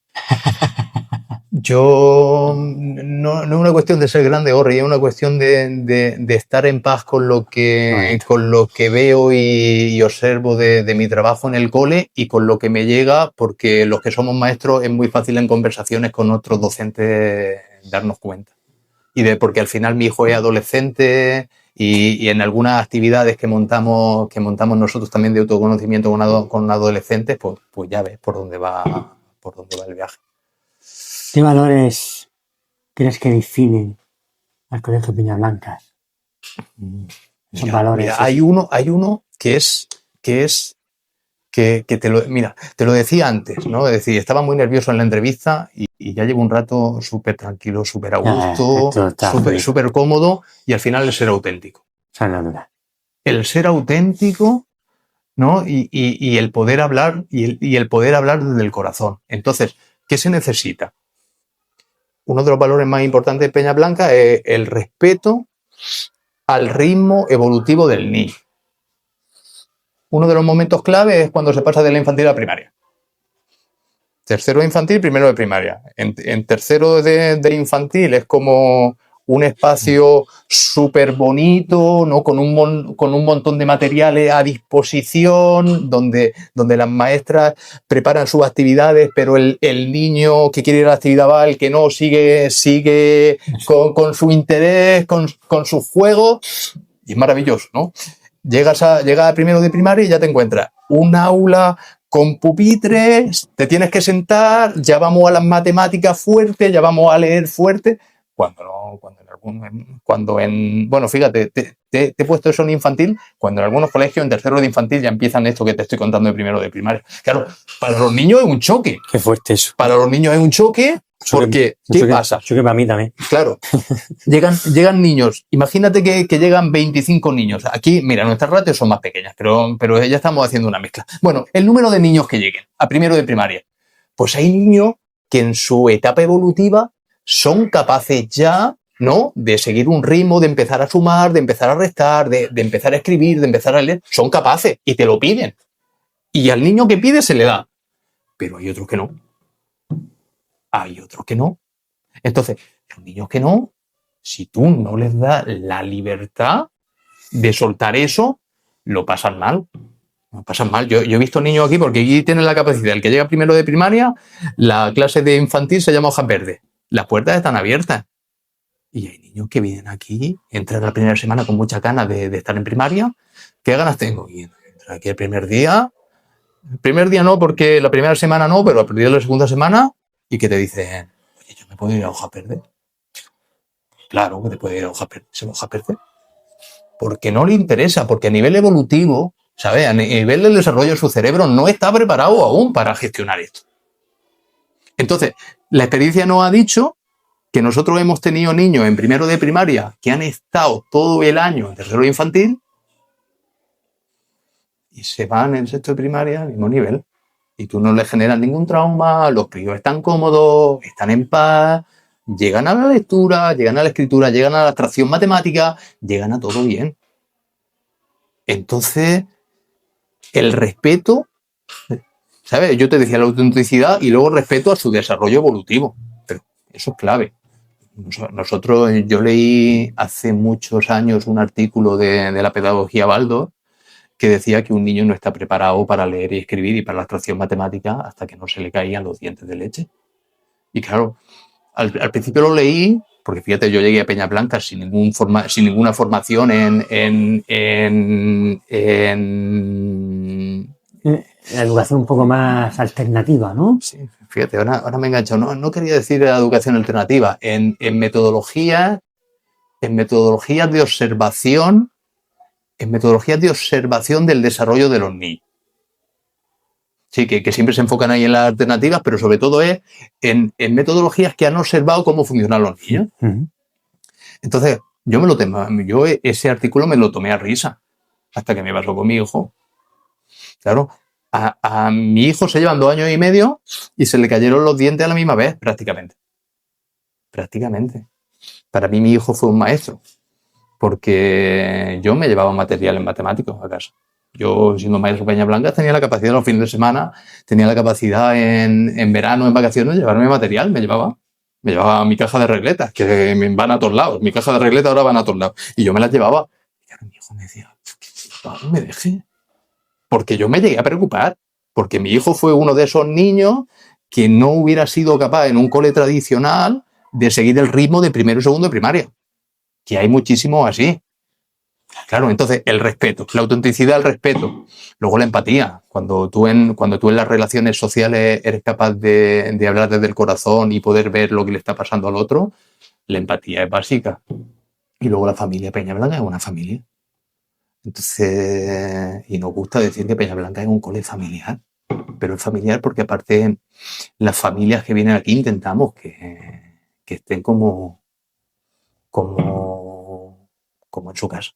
Yo no es una cuestión de ser grande, Gorri, es una cuestión de estar en paz con lo que veo y observo de mi trabajo en el cole y con lo que me llega, porque los que somos maestros es muy fácil en conversaciones con otros docentes darnos cuenta. Porque al final mi hijo es adolescente y en algunas actividades que montamos nosotros también de autoconocimiento con adolescentes, pues ya ves por dónde va el viaje. ¿Qué valores crees que definen al Colegio Peñablancas? Son valores. Mira, hay uno que te lo decía antes, ¿no? Es decir, estaba muy nervioso en la entrevista y ya llevo un rato súper tranquilo, súper a gusto, súper cómodo, y al final el ser auténtico. El ser auténtico, ¿no? Y el poder hablar, y el poder hablar desde el corazón. Entonces, ¿qué se necesita? Uno de los valores más importantes de Peñablanca es el respeto al ritmo evolutivo del niño. Uno de los momentos clave es cuando se pasa de la infantil a la primaria. Tercero de infantil, primero de primaria. En tercero de infantil es como un espacio súper bonito, ¿no? Con un montón de materiales a disposición, donde las maestras preparan sus actividades, pero el niño que quiere ir a la actividad va, el que no sigue con su interés, con sus juegos, y es maravilloso, ¿no? Llegas a primero de primaria y ya te encuentras un aula con pupitres, te tienes que sentar, ya vamos a las matemáticas fuertes, ya vamos a leer fuerte, bueno, fíjate, te he puesto eso en infantil, cuando en algunos colegios en tercero de infantil ya empiezan esto que te estoy contando de primero de primaria. Claro, para los niños es un choque. Qué fuerte eso. Para los niños es un choque, porque ¿qué pasa? Choque para mí también. Claro, llegan niños, imagínate que llegan 25 niños. Aquí, mira, nuestras ratios son más pequeñas, pero ya estamos haciendo una mezcla. Bueno, el número de niños que lleguen a primero de primaria. Pues hay niños que en su etapa evolutiva son capaces ya, ¿no?, de seguir un ritmo, de empezar a sumar, de empezar a restar, de empezar a escribir, de empezar a leer. Son capaces y te lo piden. Y al niño que pide se le da. Pero hay otros que no. Hay otros que no. Entonces, los niños que no, si tú no les das la libertad de soltar eso, lo pasan mal. Lo pasan mal. Yo he visto niños aquí, porque aquí tienen la capacidad. El que llega primero de primaria, la clase de infantil se llama hojas verdes. Las puertas están abiertas. Y hay niños que vienen aquí, entran la primera semana con muchas ganas de estar en primaria. ¿Qué ganas tengo? Y entran aquí el primer día. El primer día no, porque la primera semana no, pero a partir de la segunda semana, y que te dicen, oye, ¿yo me puedo ir a hojas verdes? Claro que te puede ir a hojas verdes. Porque no le interesa, porque a nivel evolutivo, ¿sabes? A nivel del desarrollo de su cerebro no está preparado aún para gestionar esto. Entonces, la experiencia nos ha dicho que nosotros hemos tenido niños en primero de primaria que han estado todo el año en tercero de infantil y se van en sexto de primaria al mismo nivel. Y tú no les generas ningún trauma, los críos están cómodos, están en paz, llegan a la lectura, llegan a la escritura, llegan a la abstracción matemática, llegan a todo bien. Entonces, el respeto, ¿sabes? Yo te decía la autenticidad y luego respeto a su desarrollo evolutivo. Pero eso es clave. Yo leí hace muchos años un artículo de la pedagogía Baldor que decía que un niño no está preparado para leer y escribir y para la abstracción matemática hasta que no se le caían los dientes de leche. Y claro, al principio lo leí, porque fíjate, yo llegué a Peñablanca sin ninguna formación La educación un poco más alternativa, ¿no? Sí, fíjate, ahora me he enganchado. No quería decir educación alternativa, en metodologías de observación, en metodologías de observación del desarrollo de los niños. Sí, que siempre se enfocan ahí en las alternativas, pero sobre todo es en metodologías que han observado cómo funcionan los niños. Uh-huh. Entonces, yo ese artículo me lo tomé a risa, hasta que me pasó con mi hijo. Claro, a mi hijo se llevan 2 años y medio y se le cayeron los dientes a la misma vez, prácticamente. Prácticamente. Para mí mi hijo fue un maestro, porque yo me llevaba material en matemáticos a casa. Yo, siendo maestro Peñablanca, tenía la capacidad los fines de semana, tenía la capacidad en verano, en vacaciones, de llevarme material. Me llevaba mi caja de regletas, que van a todos lados. Mi caja de regletas ahora van a todos lados. Y yo me las llevaba. Y ahora mi hijo me decía, no me deje. Porque yo me llegué a preocupar. Porque mi hijo fue uno de esos niños que no hubiera sido capaz en un cole tradicional de seguir el ritmo de primero y segundo de primaria. Que hay muchísimos así. Claro, entonces el respeto, la autenticidad, el respeto. Luego la empatía. Cuando tú en las relaciones sociales eres capaz de hablar desde el corazón y poder ver lo que le está pasando al otro, la empatía es básica. Y luego la familia Peñablanca es una familia. Entonces, y nos gusta decir que Peñablanca es un cole familiar. Pero es familiar porque aparte las familias que vienen aquí intentamos que estén como en su casa.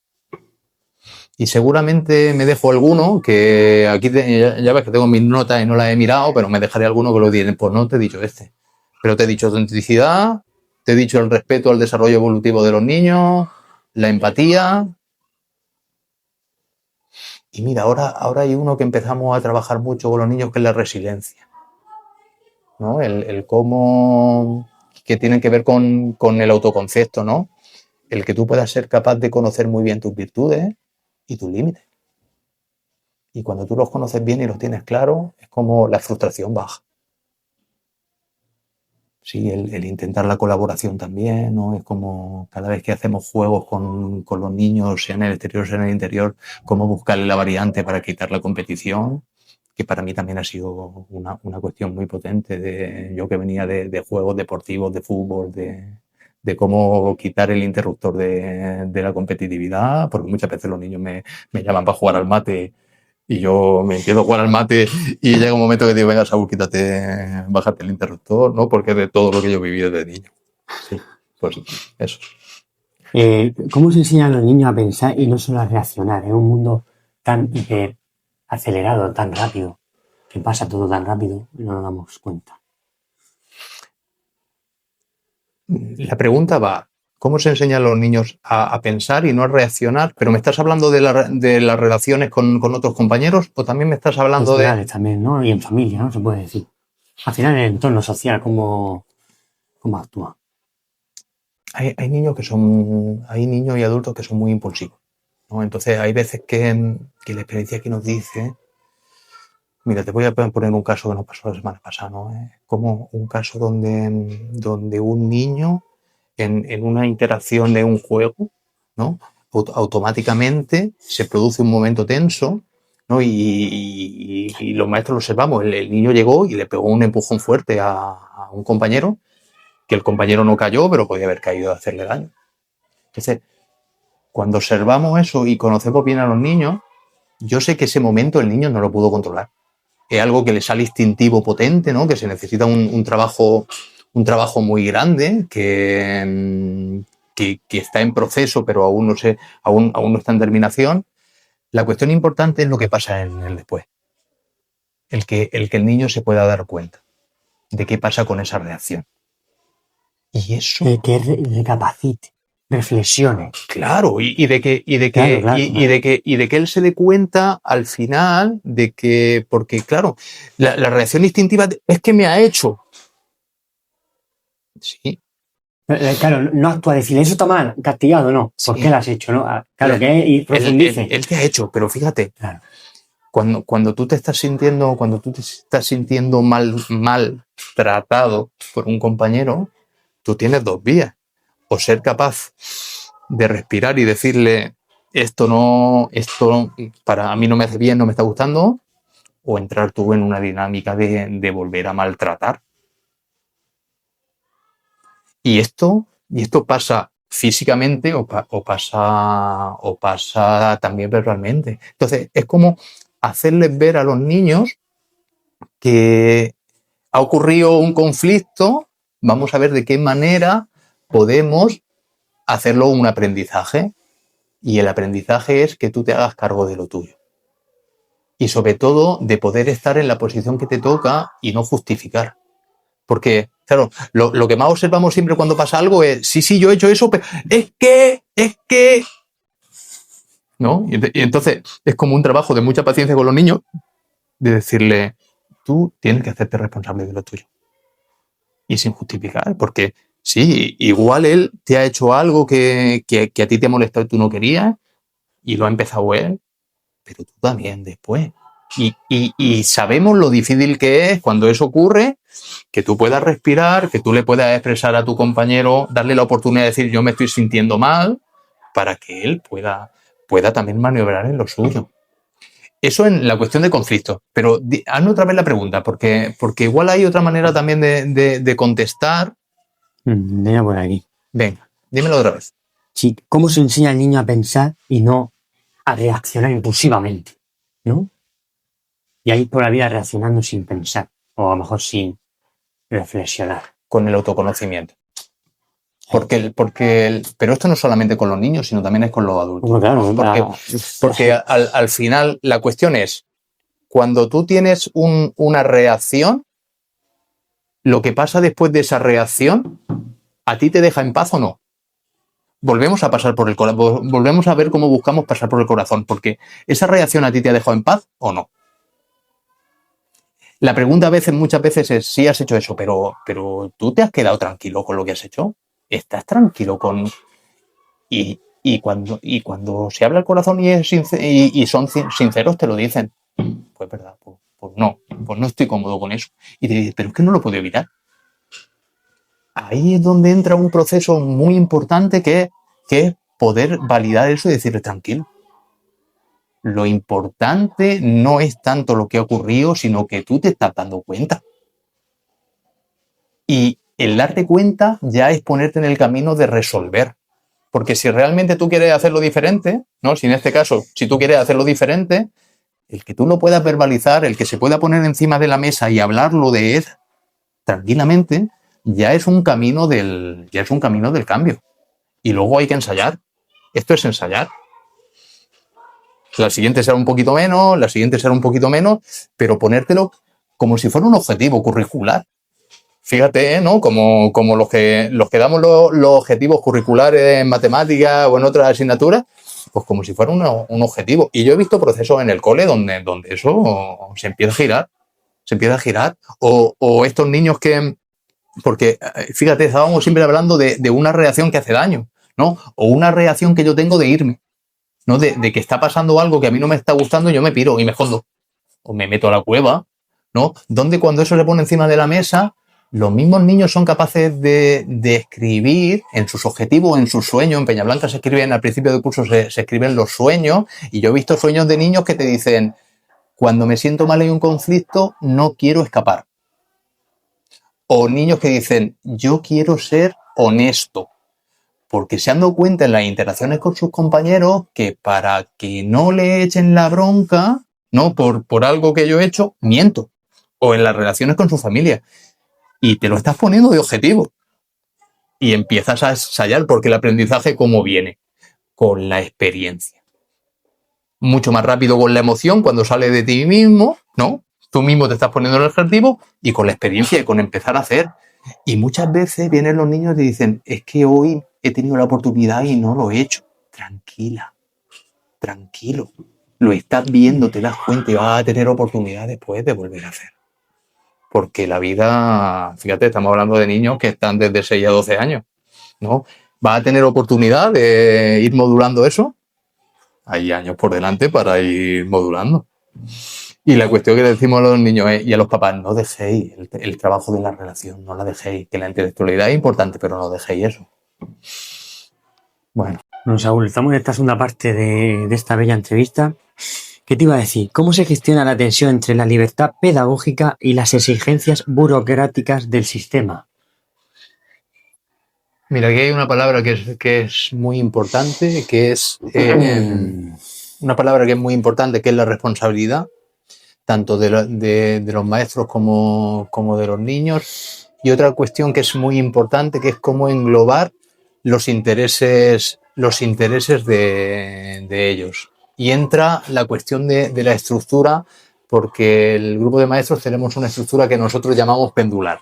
Y seguramente me dejo alguno, que aquí ya ves que tengo mis notas y no las he mirado, pero me dejaré alguno que lo diré. Pues no te he dicho este. Pero te he dicho autenticidad, te he dicho el respeto al desarrollo evolutivo de los niños, la empatía. Y mira, ahora hay uno que empezamos a trabajar mucho con los niños, que es la resiliencia, ¿no? El cómo, que tiene que ver con el autoconcepto, ¿no? El que tú puedas ser capaz de conocer muy bien tus virtudes y tus límites. Y cuando tú los conoces bien y los tienes claros, es como la frustración baja. Sí, el intentar la colaboración también, ¿no? Es como cada vez que hacemos juegos con los niños, sea en el exterior, sea en el interior, cómo buscarle la variante para quitar la competición, que para mí también ha sido una cuestión muy potente, yo que venía de juegos deportivos, de fútbol, de cómo quitar el interruptor de la competitividad, porque muchas veces los niños me llaman para jugar al mate y yo me empiezo a jugar al mate y llega un momento que digo, venga, Saúl, bájate el interruptor, ¿no? Porque es de todo lo que yo viví desde niño. Sí, pues eso. ¿Cómo se enseña a los niños a pensar y no solo a reaccionar en un mundo tan hiper acelerado, tan rápido, que pasa todo tan rápido y no nos damos cuenta? La pregunta va, ¿cómo se enseña a los niños a pensar y no a reaccionar? ¿Pero me estás hablando de las relaciones con otros compañeros o también me estás hablando de... también, ¿no? Y en familia, ¿no? Se puede decir. Al final, en el entorno social, ¿cómo actúa? Hay niños y adultos que son muy impulsivos, ¿no? Entonces hay veces que la experiencia que nos dice... Mira, te voy a poner un caso que nos pasó la semana pasada, ¿no? Como un caso donde un niño en una interacción de un juego, ¿no? Automáticamente se produce un momento tenso, ¿no? Y los maestros lo observamos. El niño llegó y le pegó un empujón fuerte a un compañero, que el compañero no cayó, pero podía haber caído a hacerle daño. Entonces, cuando observamos eso y conocemos bien a los niños, yo sé que ese momento el niño no lo pudo controlar. Es algo que le sale instintivo potente, ¿no? Que se necesita un trabajo muy grande, que está en proceso, pero aún no está en terminación. La cuestión importante es lo que pasa en el después. El que el niño se pueda dar cuenta de qué pasa con esa reacción. Y eso... que recapacite, reflexione. Claro, y de que él se dé cuenta al final de que, porque claro, la reacción instintiva es que me ha hecho. Sí, Claro, no actúa a decirle, eso está mal, castigado, no. ¿Por Sí. qué lo has hecho? ¿No? Claro, que y profundice. Él te ha hecho, pero fíjate, Claro. cuando tú te estás sintiendo, mal tratado por un compañero, tú tienes dos vías. O ser capaz de respirar y decirle, esto para mí no me hace bien, no me está gustando, o entrar tú en una dinámica de volver a maltratar. Y esto pasa físicamente o pasa también verbalmente. Entonces, es como hacerles ver a los niños que ha ocurrido un conflicto, vamos a ver de qué manera podemos hacerlo un aprendizaje. Y el aprendizaje es que tú te hagas cargo de lo tuyo. Y sobre todo de poder estar en la posición que te toca y no justificar. Porque, claro, lo que más observamos siempre cuando pasa algo es, sí, yo he hecho eso, pero es que... ¿No? Y entonces es como un trabajo de mucha paciencia con los niños, de decirle, tú tienes que hacerte responsable de lo tuyo. Y sin justificar, porque sí, igual él te ha hecho algo que a ti te ha molestado y tú no querías, y lo ha empezado él, pero tú también después. Y sabemos lo difícil que es cuando eso ocurre, que tú puedas respirar, que tú le puedas expresar a tu compañero, darle la oportunidad de decir yo me estoy sintiendo mal, para que él pueda también maniobrar en lo suyo. Eso en la cuestión de conflicto. Pero hazme otra vez la pregunta, porque igual hay otra manera también de contestar. Venga por aquí. Venga, dímelo otra vez. Sí, ¿cómo se enseña al niño a pensar y no a reaccionar impulsivamente? ¿No? Y a ir por la vida reaccionando sin pensar, o a lo mejor sin reflexionar. Con el autoconocimiento. Pero esto no es solamente con los niños, sino también es con los adultos. Bueno, claro, Porque al final la cuestión es, cuando tú tienes una reacción, lo que pasa después de esa reacción, ¿a ti te deja en paz o no? Volvemos a pasar por el corazón, volvemos a ver cómo buscamos pasar por el corazón, porque esa reacción a ti te ha dejado en paz o no. La pregunta muchas veces es, sí has hecho eso, pero ¿tú te has quedado tranquilo con lo que has hecho? ¿Estás tranquilo con...? Y cuando se habla el corazón y son sinceros, te lo dicen. Pues verdad, pues no estoy cómodo con eso. Y te dices, pero es que no lo puedo evitar. Ahí es donde entra un proceso muy importante que es poder validar eso y decirle, tranquilo. Lo importante no es tanto lo que ha ocurrido, sino que tú te estás dando cuenta. Y el darte cuenta ya es ponerte en el camino de resolver. Porque si realmente tú quieres hacerlo diferente, ¿no? Si en este caso, si tú quieres hacerlo diferente, el que tú lo puedas verbalizar, el que se pueda poner encima de la mesa y hablarlo de él tranquilamente, ya es un camino del cambio. Y luego hay que ensayar. Esto es ensayar. La siguiente será un poquito menos, la siguiente será un poquito menos, pero ponértelo como si fuera un objetivo curricular. Fíjate, ¿no? Como los que damos los objetivos curriculares en matemáticas o en otras asignaturas, pues como si fuera un objetivo. Y yo he visto procesos en el cole donde eso se empieza a girar. O estos niños que... Porque, fíjate, estábamos siempre hablando de una reacción que hace daño, ¿no? O una reacción que yo tengo de irme, ¿no? De que está pasando algo que a mí no me está gustando y yo me piro y me escondo. O me meto a la cueva, ¿no? Donde cuando eso se pone encima de la mesa, los mismos niños son capaces de escribir en sus objetivos, en sus sueños. En Peñablanca se escriben, al principio del curso se escriben los sueños, y yo he visto sueños de niños que te dicen, cuando me siento mal en un conflicto, no quiero escapar. O niños que dicen, yo quiero ser honesto, porque se han dado cuenta en las interacciones con sus compañeros que para que no le echen la bronca, ¿no? Por algo que yo he hecho, miento. O en las relaciones con su familia. Y te lo estás poniendo de objetivo. Y empiezas a ensayar, porque el aprendizaje, ¿cómo viene? Con la experiencia. Mucho más rápido con la emoción, cuando sale de ti mismo, ¿no? Tú mismo te estás poniendo en el objetivo, y con la experiencia y con empezar a hacer. Y muchas veces vienen los niños y dicen, es que hoy he tenido la oportunidad y no lo he hecho. Tranquila, tranquilo. Lo estás viendo, te das cuenta y vas a tener oportunidad después de volver a hacer. Porque la vida, fíjate, estamos hablando de niños que están desde 6 a 12 años. ¿no? ¿Va a tener oportunidad de ir modulando eso? Hay años por delante para ir modulando. Y la cuestión que le decimos a los niños y a los papás, no dejéis el trabajo de la relación, no la dejéis, que la intelectualidad es importante, pero no dejéis eso. Bueno, Saúl, estamos en esta segunda parte de esta bella entrevista. ¿Qué te iba a decir? ¿Cómo se gestiona la tensión entre la libertad pedagógica y las exigencias burocráticas del sistema? mira, aquí hay una palabra que es muy importante, que es una palabra que es muy importante, que es la responsabilidad, tanto de los maestros como de los niños. Y otra cuestión que es muy importante, que es cómo englobar los intereses de ellos. Y entra la cuestión de la estructura, porque el grupo de maestros tenemos una estructura que nosotros llamamos pendular.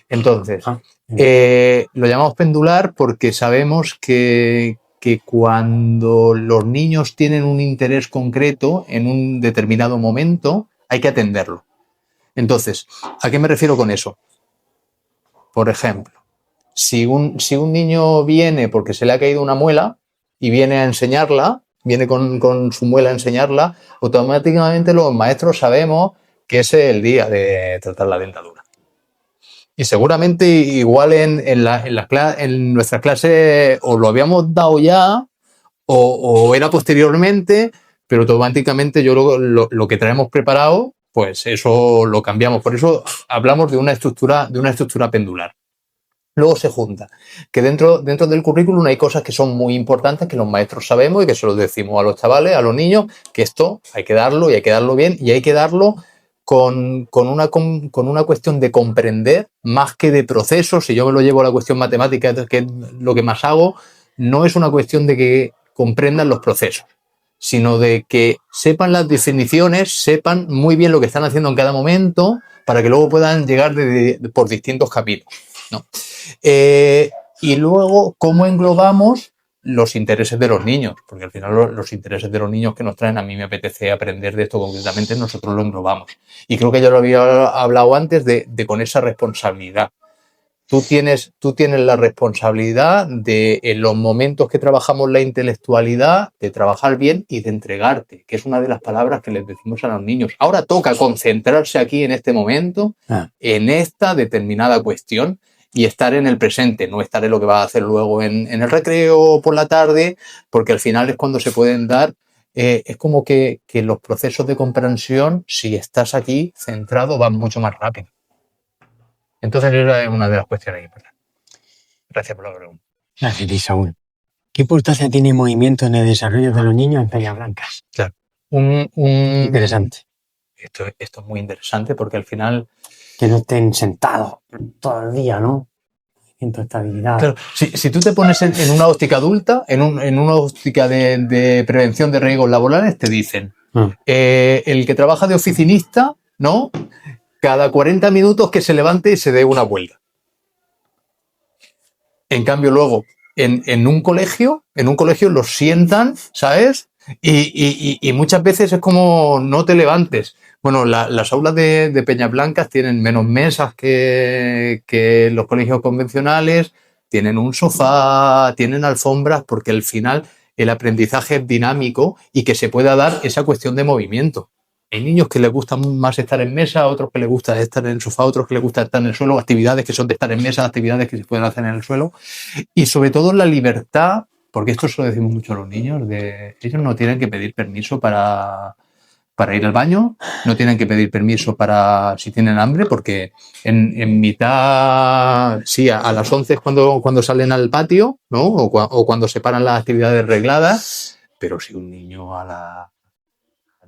Entonces, lo llamamos pendular porque sabemos que cuando los niños tienen un interés concreto en un determinado momento, hay que atenderlo. Entonces, ¿a qué me refiero con eso? Por ejemplo, si un niño viene porque se le ha caído una muela y viene a enseñarla, viene con su muela a enseñarla, automáticamente los maestros sabemos que ese es el día de tratar la dentadura. Y seguramente igual en nuestras clases o lo habíamos dado ya o era posteriormente, pero automáticamente yo lo que traemos preparado, pues eso lo cambiamos. Por eso hablamos de una estructura pendular. Luego se junta, que dentro del currículum hay cosas que son muy importantes, que los maestros sabemos y que se los decimos a los chavales, a los niños, que esto hay que darlo y hay que darlo bien y hay que darlo con una cuestión de comprender más que de procesos. Si yo me lo llevo a la cuestión matemática, que es lo que más hago, no es una cuestión de que comprendan los procesos, sino de que sepan las definiciones, sepan muy bien lo que están haciendo en cada momento para que luego puedan llegar por distintos caminos, ¿no? Y luego, ¿cómo englobamos los intereses de los niños? Porque al final los intereses de los niños que nos traen, a mí me apetece aprender de esto concretamente, nosotros lo englobamos. Y creo que ya lo había hablado antes de con esa responsabilidad. Tú tienes la responsabilidad de, en los momentos que trabajamos la intelectualidad, de trabajar bien y de entregarte, que es una de las palabras que les decimos a los niños. Ahora toca concentrarse aquí en este momento, en esta determinada cuestión, y estar en el presente, no estar en lo que va a hacer luego en el recreo por la tarde, porque al final es cuando se pueden dar, es como que los procesos de comprensión, si estás aquí centrado, van mucho más rápido. Entonces esa es una de las cuestiones importantes. Gracias por la pregunta. Gracias, Saúl. ¿Qué importancia tiene el movimiento en el desarrollo de los niños en Peñablancas? Claro. Interesante. Esto es muy interesante porque al final... Que no estén sentados todo el día, ¿no? Siento estabilidad. Claro, si tú te pones en una óptica adulta, en una óptica de prevención de riesgos laborales, te dicen, el que trabaja de oficinista, ¿no? Cada 40 minutos que se levante y se dé una vuelta. En cambio, luego, en un colegio los sientan, ¿sabes? Y muchas veces es como no te levantes. Bueno, las aulas de Peñablancas tienen menos mesas que los colegios convencionales, tienen un sofá, tienen alfombras, porque al final el aprendizaje es dinámico y que se pueda dar esa cuestión de movimiento. Hay niños que les gusta más estar en mesa, otros que les gusta estar en el sofá, otros que les gusta estar en el suelo, actividades que son de estar en mesa, actividades que se pueden hacer en el suelo. Y sobre todo la libertad, porque esto se lo decimos mucho a los niños, ellos no tienen que pedir permiso para ir al baño, no tienen que pedir permiso para si tienen hambre, porque en mitad, sí, a las 11 es cuando salen al patio, ¿no? O cuando se paran las actividades regladas, pero si un niño a las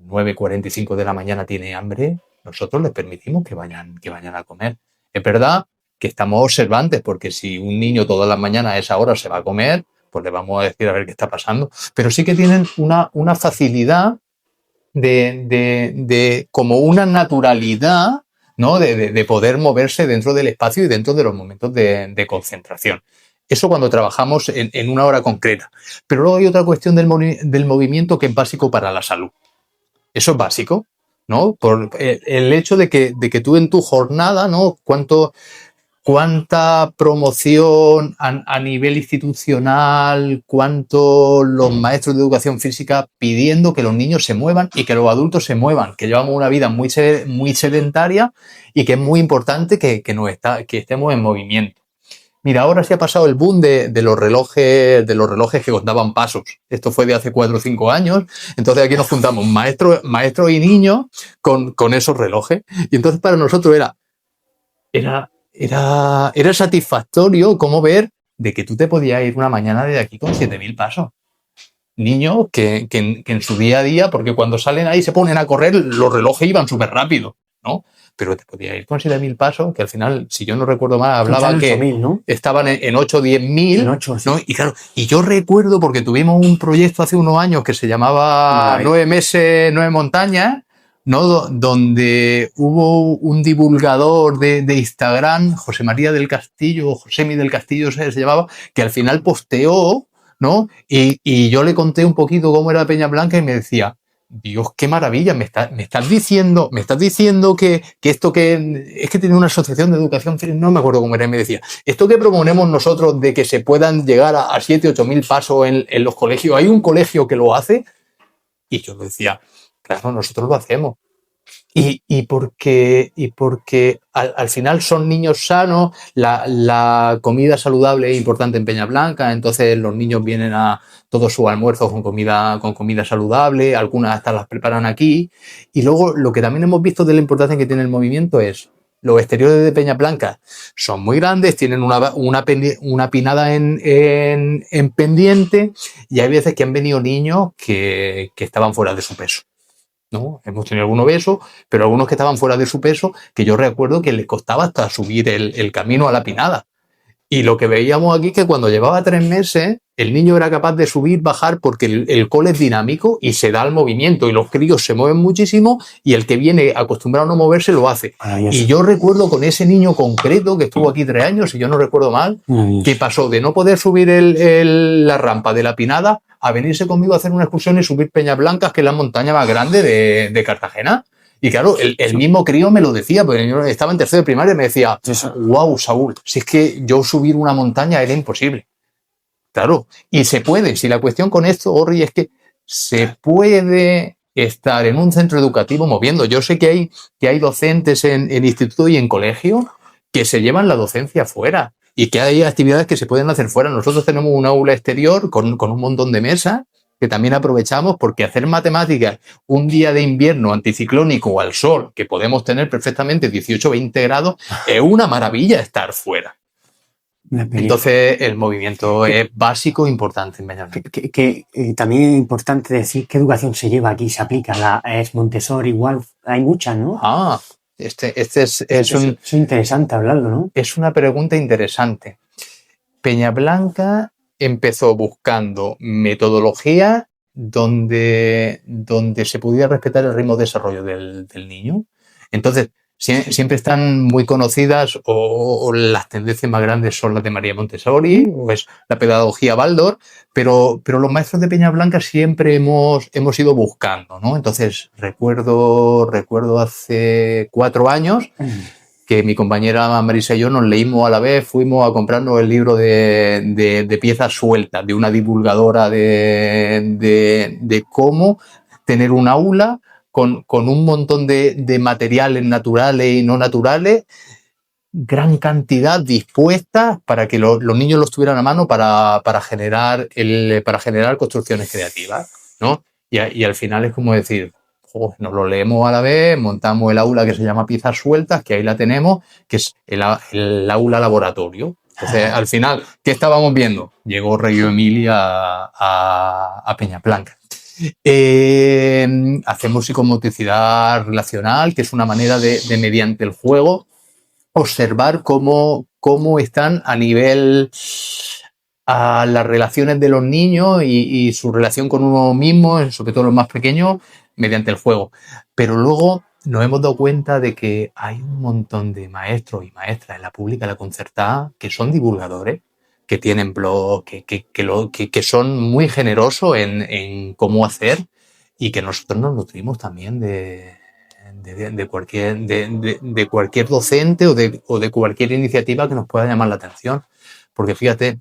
9:45 de la mañana tiene hambre, nosotros les permitimos que vayan a comer. Es verdad que estamos observantes, porque si un niño todas las mañanas a esa hora se va a comer, pues le vamos a decir a ver qué está pasando. Pero sí que tienen una facilidad de como una naturalidad, ¿no? De poder moverse dentro del espacio y dentro de los momentos de concentración. Eso cuando trabajamos en una hora concreta. Pero luego hay otra cuestión del movimiento que es básico para la salud. Eso es básico, ¿no? Por el hecho de que tú en tu jornada, ¿no? cuánta promoción a nivel institucional, cuánto los maestros de educación física pidiendo que los niños se muevan y que los adultos se muevan, que llevamos una vida muy sedentaria y que es muy importante que estemos en movimiento. Mira, ahora se ha pasado el boom de los relojes que contaban pasos. Esto fue de hace 4 o 5 años. Entonces aquí nos juntamos maestros y niños con esos relojes. Y entonces para nosotros era satisfactorio como ver de que tú te podías ir una mañana de aquí con 7.000 pasos. Niños que en su día a día, porque cuando salen ahí se ponen a correr, los relojes iban súper rápido, ¿no? Pero te podías ir con 7.000 pasos, que al final, si yo no recuerdo mal, hablaba que 8.000, ¿no? estaban en 8 o 10.000. En 8, sí. ¿no? Y claro, y yo recuerdo, porque tuvimos un proyecto hace unos años que se llamaba 9 meses, 9 montañas, ¿no? Donde hubo un divulgador de Instagram, Josemi del Castillo se llamaba, que al final posteó, ¿no? Y yo le conté un poquito cómo era Peña Blanca y me decía, Dios, qué maravilla, me estás diciendo que esto es que tiene una asociación de educación, no me acuerdo cómo era, y me decía, esto que proponemos nosotros de que se puedan llegar a 7, 8.000 pasos en los colegios, hay un colegio que lo hace, y yo le decía, claro, nosotros lo hacemos. Y porque al final son niños sanos, la comida saludable es importante en Peña Blanca, entonces los niños vienen a todos sus almuerzos con comida saludable, algunas hasta las preparan aquí. Y luego lo que también hemos visto de la importancia que tiene el movimiento es los exteriores de Peña Blanca son muy grandes, tienen una pinada en pendiente, y hay veces que han venido niños que estaban fuera de su peso. ¿No? Hemos tenido algunos obesos, pero algunos que estaban fuera de su peso, que yo recuerdo que les costaba hasta subir el camino a la pinada. Y lo que veíamos aquí es que cuando llevaba 3 meses, el niño era capaz de subir, bajar, porque el cole es dinámico y se da el movimiento, y los críos se mueven muchísimo, y el que viene acostumbrado a no moverse lo hace. Y yo recuerdo con ese niño concreto, que estuvo aquí 3 años, si yo no recuerdo mal, que pasó de no poder subir la rampa de la pinada a venirse conmigo a hacer una excursión y subir Peñas Blancas, que es la montaña más grande de Cartagena. Y claro, el mismo crío me lo decía, porque yo estaba en tercero de primaria y me decía, wow, Saúl, si es que yo subir una montaña era imposible. Claro, y se puede. Si la cuestión con esto, Orri, es que se puede estar en un centro educativo moviendo. Yo sé que hay docentes en instituto y en colegio que se llevan la docencia fuera y que hay actividades que se pueden hacer fuera. Nosotros tenemos un aula exterior con un montón de mesas que también aprovechamos, porque hacer matemáticas un día de invierno anticiclónico al sol, que podemos tener perfectamente 18 o 20 grados, es una maravilla estar fuera. Entonces, el movimiento es básico e importante en Peña Blanca. También es importante decir qué educación se lleva aquí, se aplica. Es Montessori, igual, hay muchas, ¿no? Es interesante hablarlo, ¿no? Es una pregunta interesante. Peña Blanca empezó buscando metodología donde se pudiera respetar el ritmo de desarrollo del niño. Entonces, siempre están muy conocidas, o las tendencias más grandes son las de María Montessori, o es la pedagogía Waldorf, pero los maestros de Peña Blanca siempre hemos ido buscando, ¿no? Entonces, recuerdo hace 4 años que mi compañera Marisa y yo nos leímos a la vez, fuimos a comprarnos el libro de piezas sueltas, de una divulgadora de cómo tener un aula con un montón de materiales naturales y no naturales, gran cantidad dispuestas para que los niños los tuvieran a mano para generar construcciones creativas, ¿no? Y al final es como decir, nos lo leemos a la vez, montamos el aula que se llama Piezas Sueltas, que ahí la tenemos, que es el aula laboratorio. Entonces, al final, ¿qué estábamos viendo? Llegó Reggio Emilia a Peña Blanca. Hacemos psicomotricidad relacional, que es una manera de mediante el juego, observar cómo están a nivel a las relaciones de los niños y su relación con uno mismo, sobre todo los más pequeños, mediante el juego. Pero luego nos hemos dado cuenta de que hay un montón de maestros y maestras en la pública, en la concertada, que son divulgadores, que tienen blog, que son muy generosos en cómo hacer, y que nosotros nos nutrimos también de de cualquier docente o de cualquier iniciativa que nos pueda llamar la atención. Porque fíjate,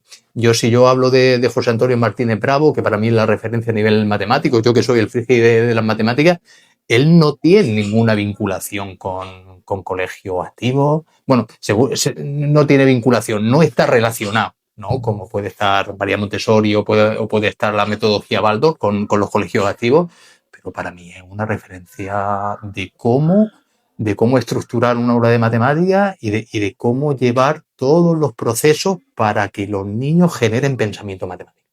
si yo hablo de José Antonio Martínez Bravo, que para mí es la referencia a nivel matemático, yo que soy el friki de las matemáticas, él no tiene ninguna vinculación con colegio activo. Bueno, no tiene vinculación, no está relacionado, ¿no? Como puede estar María Montessori o puede estar la metodología Waldorf con los colegios activos, pero para mí es una referencia de cómo estructurar una aula de matemáticas y de cómo llevar todos los procesos para que los niños generen pensamiento matemático.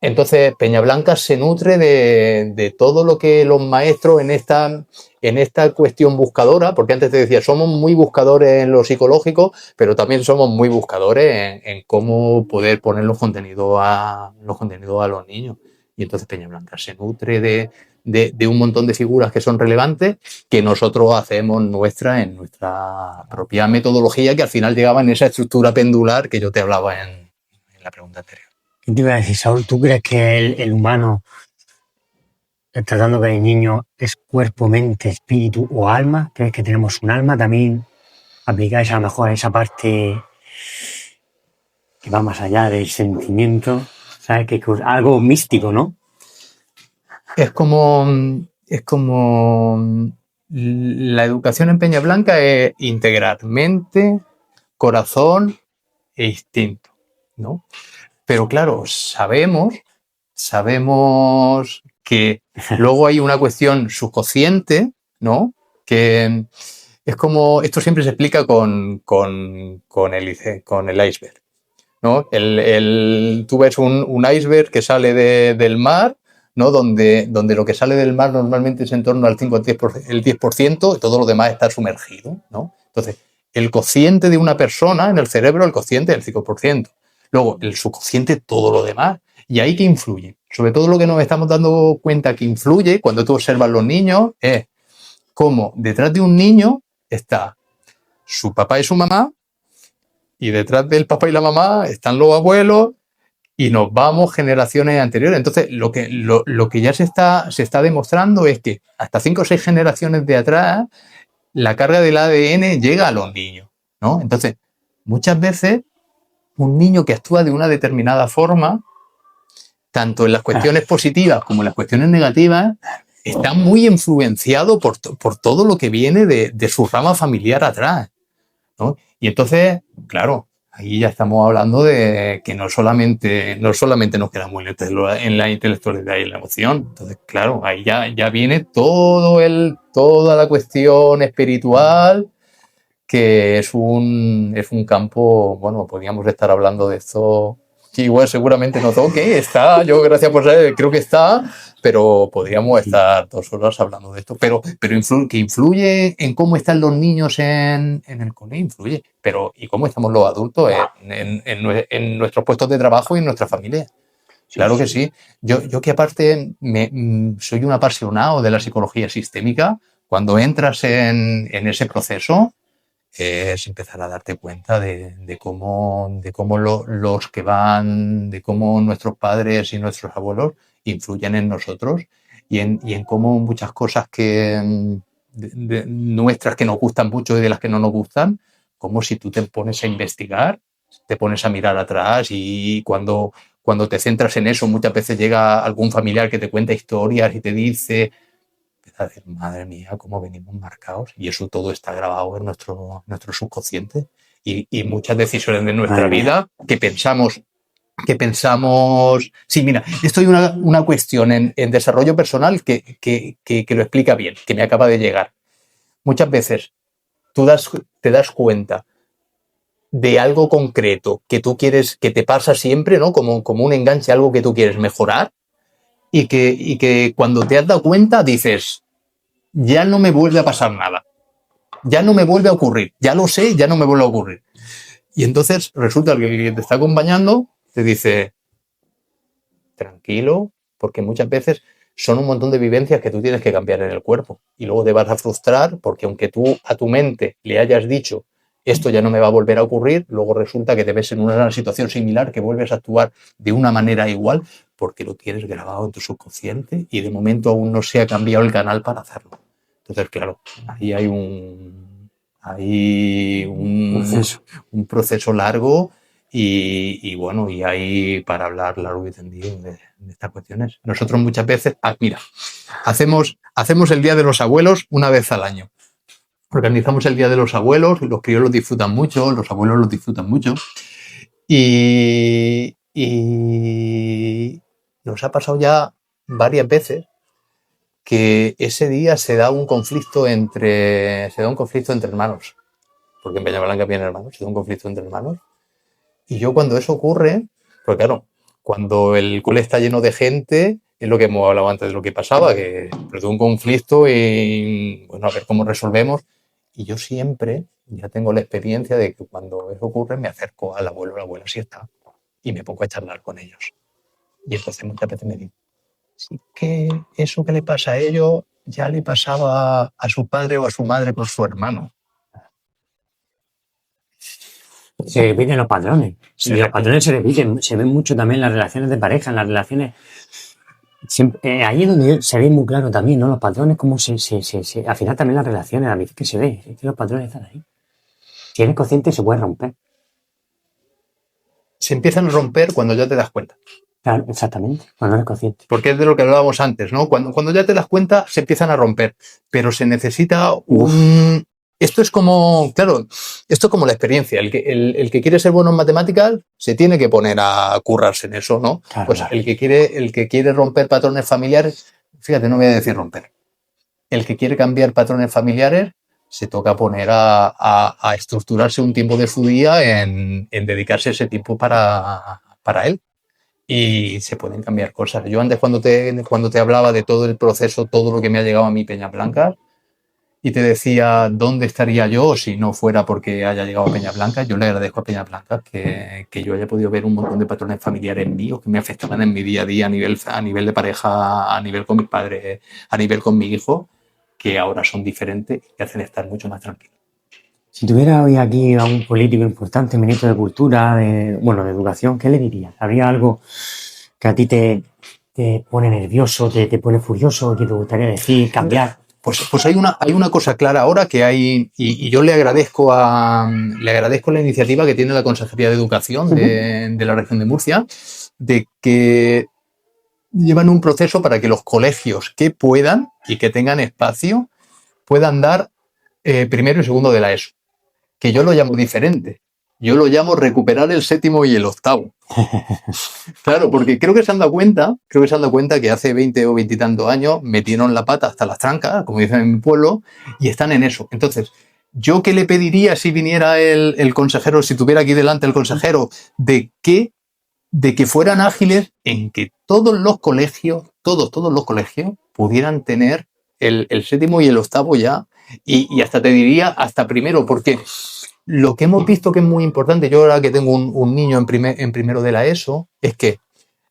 Entonces, Peñablanca se nutre de todo lo que los maestros en esta cuestión buscadora, porque antes te decía, somos muy buscadores en lo psicológico, pero también somos muy buscadores en cómo poder poner los contenidos a los niños. Y entonces Peñablanca se nutre de un montón de figuras que son relevantes, que nosotros hacemos en nuestra propia metodología, que al final llegaba en esa estructura pendular que yo te hablaba en la pregunta anterior. ¿Qué te iba a decir, Saúl? ¿Tú crees que el humano, tratando que el niño, es cuerpo, mente, espíritu o alma? ¿Crees que tenemos un alma? También aplicáis a lo mejor a esa parte que va más allá del sentimiento, ¿sabes? Que es algo místico, ¿no? Es como la educación en Peñablanca es integrar mente, corazón e instinto, ¿no? Pero claro, sabemos que luego hay una cuestión subconsciente, ¿no? Que es como, esto siempre se explica con el iceberg, ¿no? Tú ves un iceberg que sale del mar, ¿no? Donde lo que sale del mar normalmente es en torno al 5 al 10%, y todo lo demás está sumergido, ¿no? Entonces, el cociente de una persona en el cerebro, el cociente es el 5%. Luego, el subconsciente, todo lo demás. ¿Y ahí qué influye? Sobre todo lo que nos estamos dando cuenta que influye cuando tú observas los niños es cómo detrás de un niño está su papá y su mamá, y detrás del papá y la mamá están los abuelos, y nos vamos generaciones anteriores. Entonces, lo que ya se está demostrando es que hasta 5 o 6 generaciones de atrás, la carga del ADN llega a los niños, ¿no? Entonces, muchas veces, un niño que actúa de una determinada forma, tanto en las cuestiones positivas como en las cuestiones negativas, está muy influenciado por todo lo que viene de su rama familiar atrás, ¿no? Y entonces, claro, ahí ya estamos hablando de que no solamente nos quedamos en la intelectualidad y la emoción. Entonces, claro, ahí ya viene toda la cuestión espiritual, que es un campo, bueno, podríamos estar hablando de esto, que igual seguramente no toque, está, yo gracias por saber, creo que está, pero podríamos estar 2 horas hablando de esto, pero que influye en cómo están los niños en el cole, influye, pero ¿y cómo estamos los adultos en nuestros puestos de trabajo y en nuestra familia? Claro que sí. Yo que aparte soy un apasionado de la psicología sistémica, cuando entras en ese proceso, es empezar a darte cuenta de cómo los que van, de cómo nuestros padres y nuestros abuelos influyen en nosotros y en cómo muchas cosas nuestras que nos gustan mucho y de las que no nos gustan, como si tú te pones a investigar, te pones a mirar atrás, y cuando te centras en eso, muchas veces llega algún familiar que te cuenta historias y te dice, a decir, madre mía, cómo venimos marcados, y eso todo está grabado en nuestro subconsciente, y muchas decisiones de nuestra vida que pensamos, sí, mira, esto hay una cuestión en desarrollo personal que lo explica bien, que me acaba de llegar. Muchas veces te das cuenta de algo concreto que tú quieres, que te pasa siempre, ¿no? Como un enganche, algo que tú quieres mejorar, y que cuando te has dado cuenta dices, ya no me vuelve a pasar nada, ya no me vuelve a ocurrir, ya lo sé, ya no me vuelve a ocurrir. Y entonces resulta que el que te está acompañando te dice, tranquilo, porque muchas veces son un montón de vivencias que tú tienes que cambiar en el cuerpo, y luego te vas a frustrar porque aunque tú a tu mente le hayas dicho, esto ya no me va a volver a ocurrir, luego resulta que te ves en una situación similar, que vuelves a actuar de una manera igual porque lo tienes grabado en tu subconsciente y de momento aún no se ha cambiado el canal para hacerlo. Entonces, claro, ahí hay un proceso largo y bueno, y hay para hablar largo y tendido de estas cuestiones. Nosotros muchas veces, mira, hacemos el Día de los Abuelos una vez al año. Organizamos el Día de los Abuelos, los críos lo disfrutan mucho, los abuelos lo disfrutan mucho. Y nos ha pasado ya varias veces que ese día se da un conflicto entre hermanos. Porque en Peñablanca vienen hermanos, se da un conflicto entre hermanos. Y yo cuando eso ocurre, pues claro, cuando el cole está lleno de gente, es lo que hemos hablado antes de lo que pasaba, que produce un conflicto y bueno, a ver cómo resolvemos. Y yo siempre ya tengo la experiencia de que cuando eso ocurre me acerco al abuelo o la abuela si está y me pongo a charlar con ellos. Y entonces muchas veces me dicen, sí que eso que le pasa a ellos ya le pasaba a su padre o a su madre con su hermano. Se repiten los patrones. Los patrones se repiten. Se ven mucho también en las relaciones de pareja, en las relaciones. Ahí es donde se ve muy claro también, ¿no? Los patrones, cómo al final también las relaciones, a veces que se ve, es que los patrones están ahí. Si eres consciente, se puede romper. Se empiezan a romper cuando ya te das cuenta. Claro, exactamente, cuando eres consciente. Porque es de lo que hablábamos antes, ¿no? Cuando ya te das cuenta, se empiezan a romper. Pero se necesita Esto es como, claro, esto es como la experiencia. El que quiere ser bueno en matemáticas se tiene que poner a currarse en eso, ¿no? Claro, pues claro. El que quiere romper patrones familiares, fíjate, no voy a decir romper. El que quiere cambiar patrones familiares se toca poner a estructurarse un tiempo de su día en dedicarse ese tiempo para él. Y se pueden cambiar cosas. Yo antes cuando te hablaba de todo el proceso, todo lo que me ha llegado a mí Peñablanca, y te decía dónde estaría yo si no fuera porque haya llegado a Peñablanca, yo le agradezco a Peñablanca que yo haya podido ver un montón de patrones familiares míos que me afectaban en mi día a día a nivel de pareja, a nivel con mis padres, a nivel con mi hijo, que ahora son diferentes y que hacen estar mucho más tranquilo. Si tuviera hoy aquí a un político importante, ministro de Cultura, de Educación, ¿qué le dirías? ¿Habría algo que a ti te pone nervioso, te pone furioso, que te gustaría decir, cambiar? Pues hay una cosa clara ahora que hay, y yo le agradezco la iniciativa que tiene la Consejería de Educación de la región de Murcia, de que llevan un proceso para que los colegios que puedan y que tengan espacio puedan dar primero y segundo de la ESO. Que yo lo llamo diferente. Yo lo llamo recuperar el séptimo y el octavo. Claro, porque creo que se han dado cuenta que hace 20 o 20 y tantos años metieron la pata hasta las trancas, como dicen en mi pueblo, y están en eso. Entonces, ¿yo qué le pediría si viniera el consejero, si tuviera aquí delante el consejero, de que fueran ágiles en que todos los colegios pudieran tener el séptimo y el octavo ya? Y hasta te diría, hasta primero, porque lo que hemos visto que es muy importante, yo ahora que tengo un niño en primero de la ESO, es que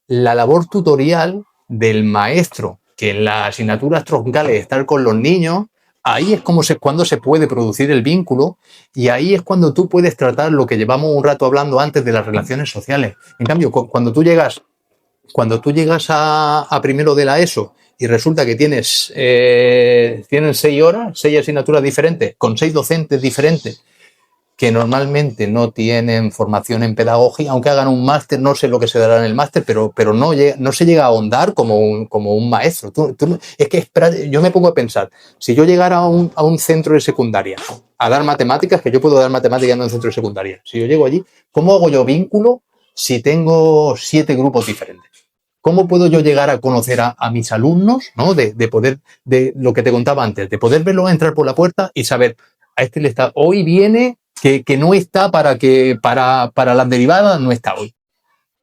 la labor tutorial del maestro, que en las asignaturas troncales estar con los niños, ahí es cuando se puede producir el vínculo y ahí es cuando tú puedes tratar lo que llevamos un rato hablando antes de las relaciones sociales. En cambio, cuando tú llegas a primero de la ESO y resulta que tienen 6 horas, 6 asignaturas diferentes, con 6 docentes diferentes, que normalmente no tienen formación en pedagogía, aunque hagan un máster, no sé lo que se dará en el máster, pero no se llega a ahondar como un maestro. Es que yo me pongo a pensar, si yo llegara a un centro de secundaria a dar matemáticas, que yo puedo dar matemáticas en un centro de secundaria, si yo llego allí, ¿cómo hago yo vínculo si tengo 7 grupos diferentes? ¿Cómo puedo yo llegar a conocer a mis alumnos, ¿no? De lo que te contaba antes, de poder verlos entrar por la puerta y saber, a este le está, hoy viene que no está para las derivadas, no está hoy.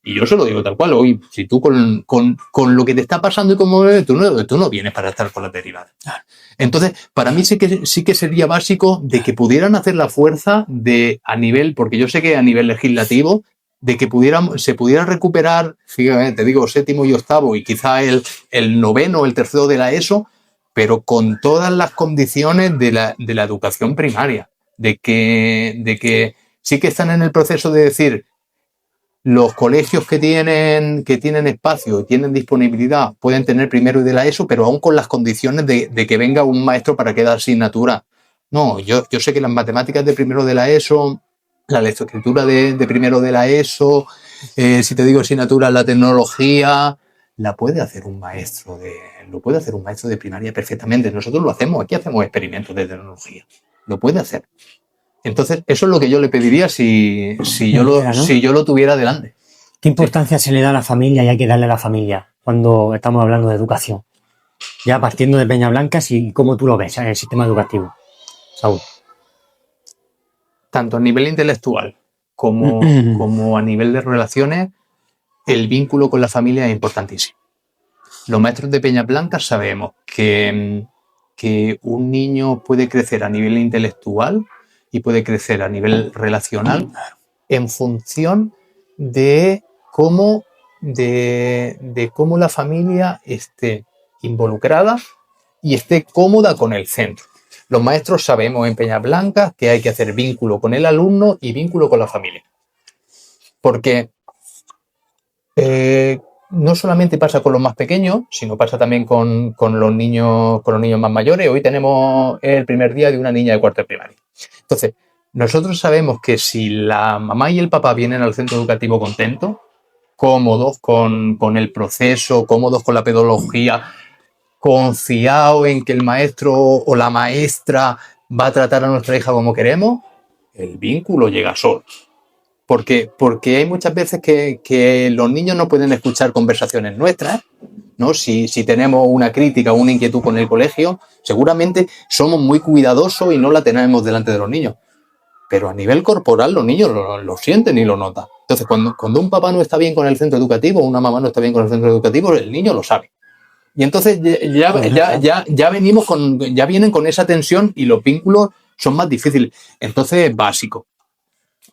Y yo se lo digo tal cual, hoy, si tú con lo que te está pasando y como tú no vienes para estar con las derivadas. Entonces, para mí sí que sería básico de que pudieran hacer la fuerza a nivel, porque yo sé que a nivel legislativo, de que se pudiera recuperar, fíjate, te digo, séptimo y octavo, y quizá el noveno o el tercero de la ESO, pero con todas las condiciones de la educación primaria. De que sí que están en el proceso de decir, Los colegios que tienen espacio y tienen disponibilidad pueden tener primero de la ESO, pero aún con las condiciones de que venga un maestro para cada asignatura. No, yo sé que las matemáticas de primero de la ESO, la lectoescritura de primero de la ESO, si te digo asignatura, la tecnología, lo puede hacer un maestro de primaria perfectamente. Nosotros lo hacemos, aquí hacemos experimentos de tecnología. Lo puede hacer. Entonces, eso es lo que yo le pediría si yo lo tuviera delante. ¿Qué importancia se le da a la familia y hay que darle a la familia cuando estamos hablando de educación? Ya partiendo de Peñablancas y cómo tú lo ves en el sistema educativo, Saúl. Tanto a nivel intelectual como a nivel de relaciones, el vínculo con la familia es importantísimo. Los maestros de Peñablancas sabemos que un niño puede crecer a nivel intelectual y puede crecer a nivel relacional en función de cómo la familia esté involucrada y esté cómoda con el centro. Los maestros sabemos en Peñablancas que hay que hacer vínculo con el alumno y vínculo con la familia. Porque no solamente pasa con los más pequeños, sino pasa también con los niños más mayores. Hoy tenemos el primer día de una niña de cuarto de primaria. Entonces, nosotros sabemos que si la mamá y el papá vienen al centro educativo contentos, cómodos con el proceso, cómodos con la pedagogía, confiados en que el maestro o la maestra va a tratar a nuestra hija como queremos, el vínculo llega solo. Porque hay muchas veces que los niños no pueden escuchar conversaciones nuestras, ¿no? Si tenemos una crítica o una inquietud con el colegio, seguramente somos muy cuidadosos y no la tenemos delante de los niños. Pero a nivel corporal los niños lo sienten y lo notan. Entonces, cuando un papá no está bien con el centro educativo, una mamá no está bien con el centro educativo, el niño lo sabe. Y entonces ya vienen con esa tensión y los vínculos son más difíciles. Entonces es básico.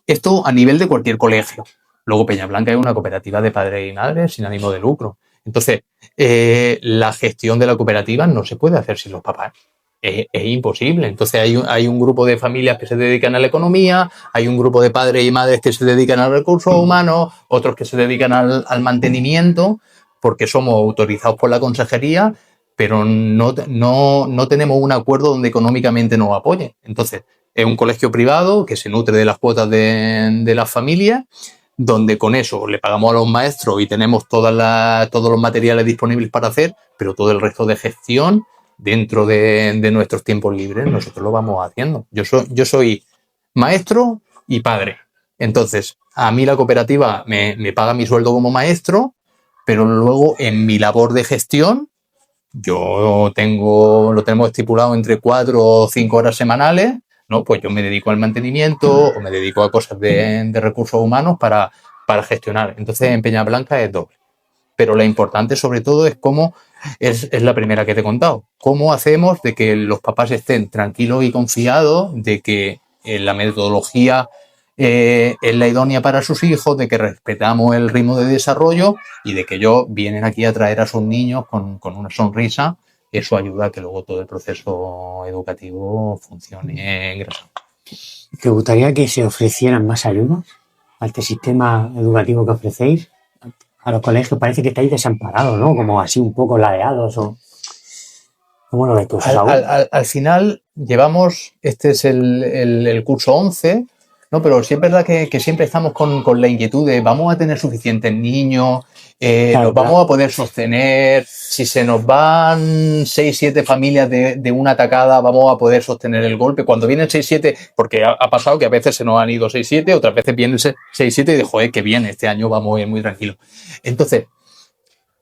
Esto a nivel de cualquier colegio. Luego Peñablanca es una cooperativa de padres y madres sin ánimo de lucro. Entonces, la gestión de la cooperativa no se puede hacer sin los papás. Es imposible. Entonces hay un grupo de familias que se dedican a la economía, hay un grupo de padres y madres que se dedican a los recursos humanos, otros que se dedican al mantenimiento, porque somos autorizados por la consejería, pero no tenemos un acuerdo donde económicamente nos apoyen. Entonces, es un colegio privado que se nutre de las cuotas de las familias, donde con eso le pagamos a los maestros y tenemos todos los materiales disponibles para hacer, pero todo el resto de gestión dentro de nuestros tiempos libres nosotros lo vamos haciendo. Yo soy maestro y padre. Entonces, a mí la cooperativa me paga mi sueldo como maestro, pero luego en mi labor de gestión lo tenemos estipulado entre 4 o 5 horas semanales, ¿no? Pues yo me dedico al mantenimiento o me dedico a cosas de recursos humanos para gestionar. Entonces, en Peñablanca es doble. Pero lo importante, sobre todo, es cómo es la primera que te he contado. ¿Cómo hacemos de que los papás estén tranquilos y confiados de que la metodología es la idónea para sus hijos, de que respetamos el ritmo de desarrollo y de que ellos vienen aquí a traer a sus niños con una sonrisa? Eso ayuda a que luego todo el proceso educativo funcione engrasado. ¿Te gustaría que se ofrecieran más ayudas a este sistema educativo que ofrecéis? A los colegios parece que estáis desamparados, ¿no? Como así un poco ladeados. ¿Cómo lo ves tú, Saúl? Al final llevamos, este es el curso 11, ¿no? Pero sí es verdad que siempre estamos con la inquietud de vamos a tener suficientes niños, los vamos a poder sostener, si se nos van 6-7 familias de una atacada, vamos a poder sostener el golpe. Cuando vienen 6-7, porque ha pasado que a veces se nos han ido 6-7, otras veces vienen 6-7 y de joder, que bien, este año vamos muy tranquilos. Entonces,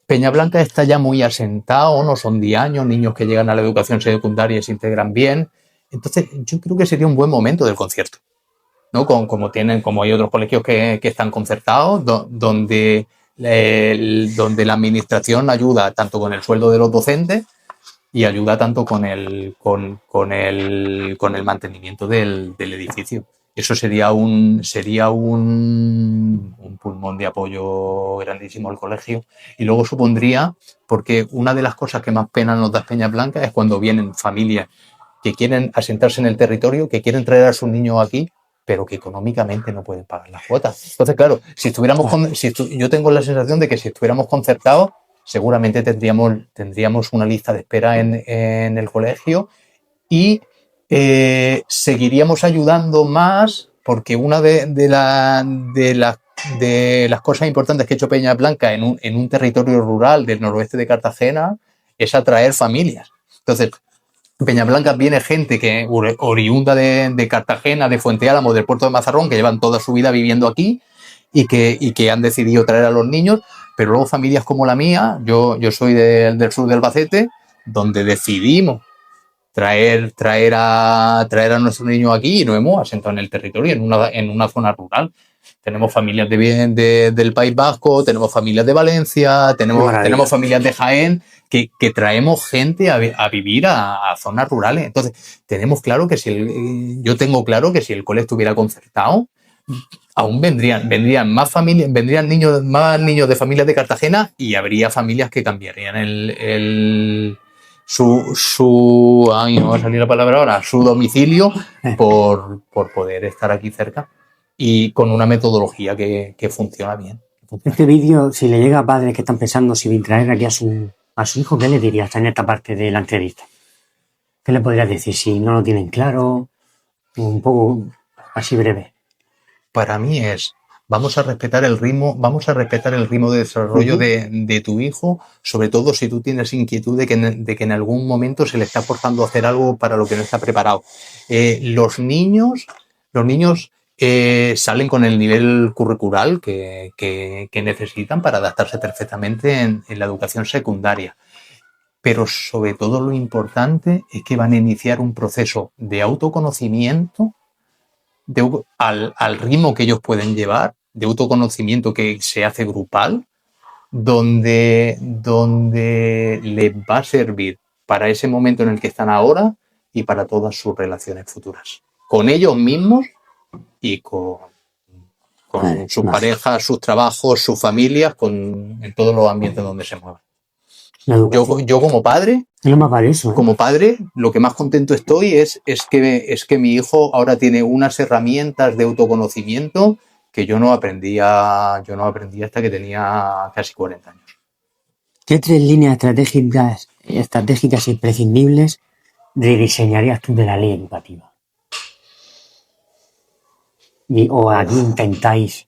Peñablanca está ya muy asentado, no son 10 años, niños que llegan a la educación secundaria y se integran bien. Entonces, yo creo que sería un buen momento del concierto, ¿no? Como hay otros colegios que están concertados, donde la administración ayuda tanto con el sueldo de los docentes y ayuda tanto con el mantenimiento del edificio. Eso sería un pulmón de apoyo grandísimo al colegio. Y luego supondría, porque una de las cosas que más pena nos da Peñablanca es cuando vienen familias que quieren asentarse en el territorio, que quieren traer a sus niños aquí, pero que económicamente no pueden pagar las cuotas. Entonces, claro, yo tengo la sensación de que si estuviéramos concertados, seguramente tendríamos una lista de espera en el colegio y seguiríamos ayudando más, porque una de las cosas importantes que ha hecho Peña Blanca en un territorio rural del noroeste de Cartagena es atraer familias. Entonces, Peñablanca viene gente que oriunda de Cartagena, de Fuente Álamo, del puerto de Mazarrón, que llevan toda su vida viviendo aquí y que han decidido traer a los niños, pero luego familias como la mía, yo soy del sur del Albacete, donde decidimos traer a nuestro niño aquí y nos hemos asentado en el territorio, en una zona rural. Tenemos familias del País Vasco, tenemos familias de Valencia, tenemos familias de Jaén, que traemos gente a vivir a zonas rurales. Entonces, tenemos claro que yo tengo claro que si el cole estuviera concertado, aún vendrían más familias, más niños de familias de Cartagena y habría familias que cambiarían ay, no va a salir la palabra ahora, su domicilio por poder estar aquí cerca y con una metodología que funciona bien. Este vídeo, si le llega a padres que están pensando si traer aquí a su hijo, ¿qué le dirías en esta parte de la entrevista? ¿Qué le podrías decir si no lo tienen claro? Un poco así breve. Para mí vamos a respetar el ritmo de desarrollo de tu hijo, sobre todo si tú tienes inquietud de que en algún momento se le está forzando a hacer algo para lo que no está preparado. Los niños salen con el nivel curricular que necesitan para adaptarse perfectamente en la educación secundaria. Pero sobre todo lo importante es que van a iniciar un proceso de autoconocimiento al ritmo que ellos pueden llevar, de autoconocimiento que se hace grupal, donde les va a servir para ese momento en el que están ahora y para todas sus relaciones futuras. Con ellos mismos y con sus parejas, sus trabajos, sus familias, en todos los ambientes donde se muevan. Yo como padre, como padre, lo que más contento estoy es que mi hijo ahora tiene unas herramientas de autoconocimiento que yo no aprendía hasta que tenía casi 40 años. ¿Qué 3 líneas estratégicas imprescindibles rediseñarías tú de la ley educativa? ¿O aquí intentáis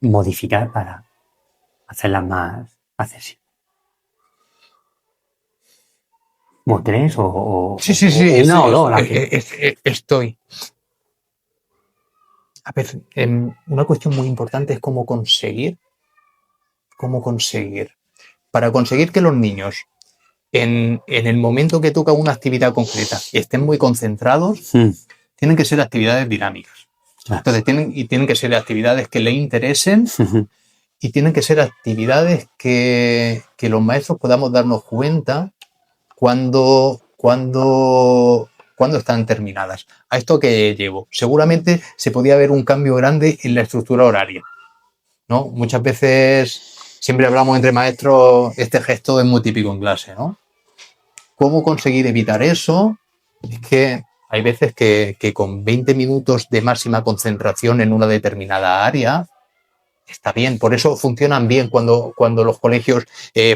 modificar para hacerlas más accesibles? ¿O 3 o sí, una o dos? Estoy. A ver, una cuestión muy importante es cómo conseguir. Para conseguir que los niños, en el momento que toca una actividad concreta, estén muy concentrados, tienen que ser actividades dinámicas. Entonces, tienen que ser actividades que le interesen y tienen que ser actividades que los maestros podamos darnos cuenta cuando están terminadas. ¿A esto qué llevo? Seguramente se podía ver un cambio grande en la estructura horaria, ¿no? Muchas veces siempre hablamos entre maestros, este gesto es muy típico en clase, ¿no? ¿Cómo conseguir evitar eso? Es que hay veces que con 20 minutos de máxima concentración en una determinada área está bien. Por eso funcionan bien cuando los colegios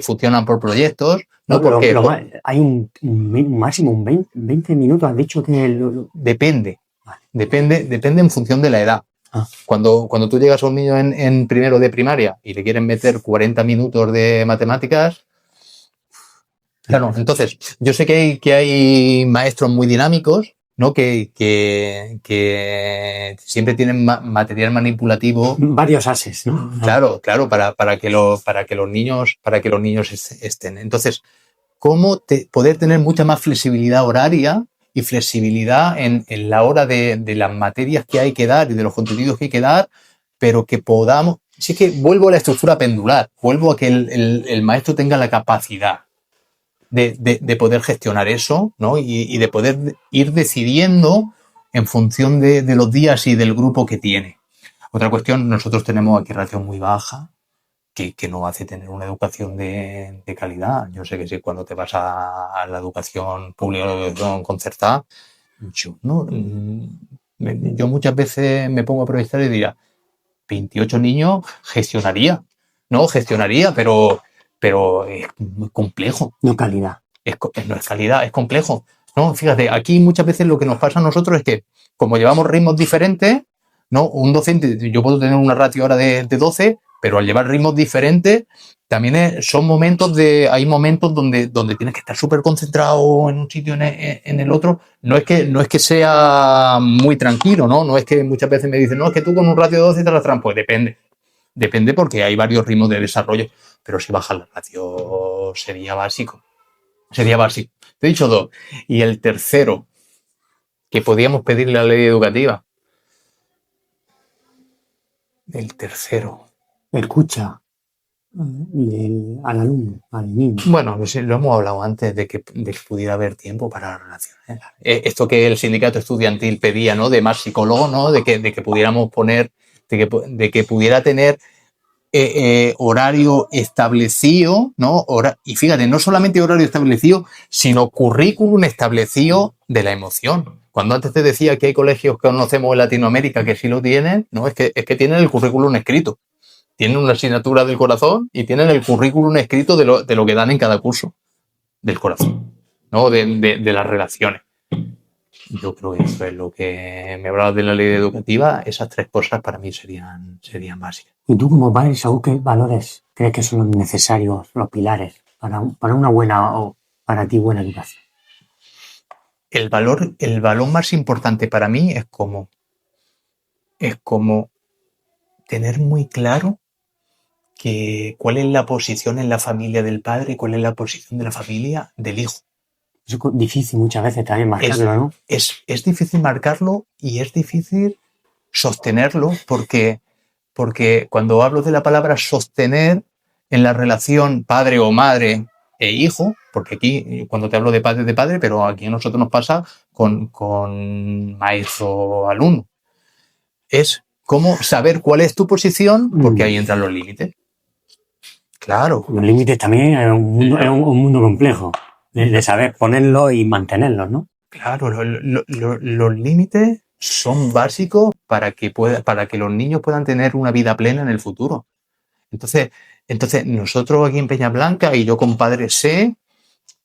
funcionan por proyectos. ¿No? Porque hay un máximo, 20 minutos, has dicho que... Depende en función de la edad. Cuando tú llegas a un niño en primero de primaria y le quieren meter 40 minutos de matemáticas, claro, entonces yo sé que hay maestros muy dinámicos, ¿no? Que siempre tienen material manipulativo. Varios ases, ¿no? Claro, para que los niños estén. Entonces, ¿cómo poder tener mucha más flexibilidad horaria y flexibilidad en la hora de las materias que hay que dar y de los contenidos que hay que dar, pero que podamos... Si es que vuelvo a la estructura pendular, vuelvo a que el maestro tenga la capacidad de poder gestionar eso, ¿no? Y de poder ir decidiendo en función de los días y del grupo que tiene. Otra cuestión, nosotros tenemos aquí ratio muy baja, que no hace tener una educación de calidad. Yo sé que sí, cuando te vas a la educación pública o la educación concertada, yo no Yo muchas veces me pongo a proyectar y diría, 28 niños gestionaría, ¿no? Gestionaría, pero es muy complejo. No calidad. No es calidad, es complejo. ¿No? Fíjate, aquí muchas veces lo que nos pasa a nosotros es que, como llevamos ritmos diferentes, ¿no? Un docente, yo puedo tener una ratio ahora de 12, pero al llevar ritmos diferentes, también hay momentos donde tienes que estar súper concentrado en un sitio, en el otro. No es que sea muy tranquilo, ¿no? No es que muchas veces me dicen, no, es que tú con un ratio de 12 te las traen. Pues depende porque hay varios ritmos de desarrollo, pero si bajas la ratio sería básico. Te he dicho 2. Y el tercero, que podíamos pedirle a la ley educativa. El tercero. Escucha al alumno, al niño. Bueno, pues lo hemos hablado antes de que pudiera haber tiempo para las relaciones. Esto que el sindicato estudiantil pedía, ¿no? De más psicólogos, ¿no? De que pudiéramos poner, de que pudiera tener horario establecido, ¿no? Y fíjate, no solamente horario establecido, sino currículum establecido de la emoción. Cuando antes te decía que hay colegios que conocemos en Latinoamérica que sí lo tienen, ¿no? Es que tienen el currículum escrito. Tienen una asignatura del corazón y tienen el currículum escrito de lo que dan en cada curso del corazón, ¿no? De las relaciones. Yo creo que eso es lo que me hablabas de la ley educativa. Esas 3 cosas para mí serían básicas. ¿Y tú como padre, Saúl, qué valores crees que son los necesarios, los pilares para una buena o para ti buena educación? El valor más importante para mí es como tener muy claro cuál es la posición en la familia del padre y cuál es la posición de la familia del hijo. Es difícil muchas veces también marcarlo, ¿no? Es difícil marcarlo y es difícil sostenerlo porque cuando hablo de la palabra sostener en la relación padre o madre e hijo, porque aquí cuando te hablo de padre, pero aquí a nosotros nos pasa con maestro-alumno, es cómo saber cuál es tu posición, porque ahí entran los límites. Claro. Los límites también es un mundo complejo de saber ponerlos y mantenerlos, ¿no? Claro, los límites son básicos para que los niños puedan tener una vida plena en el futuro. Entonces nosotros aquí en Peña Blanca y yo como padre sé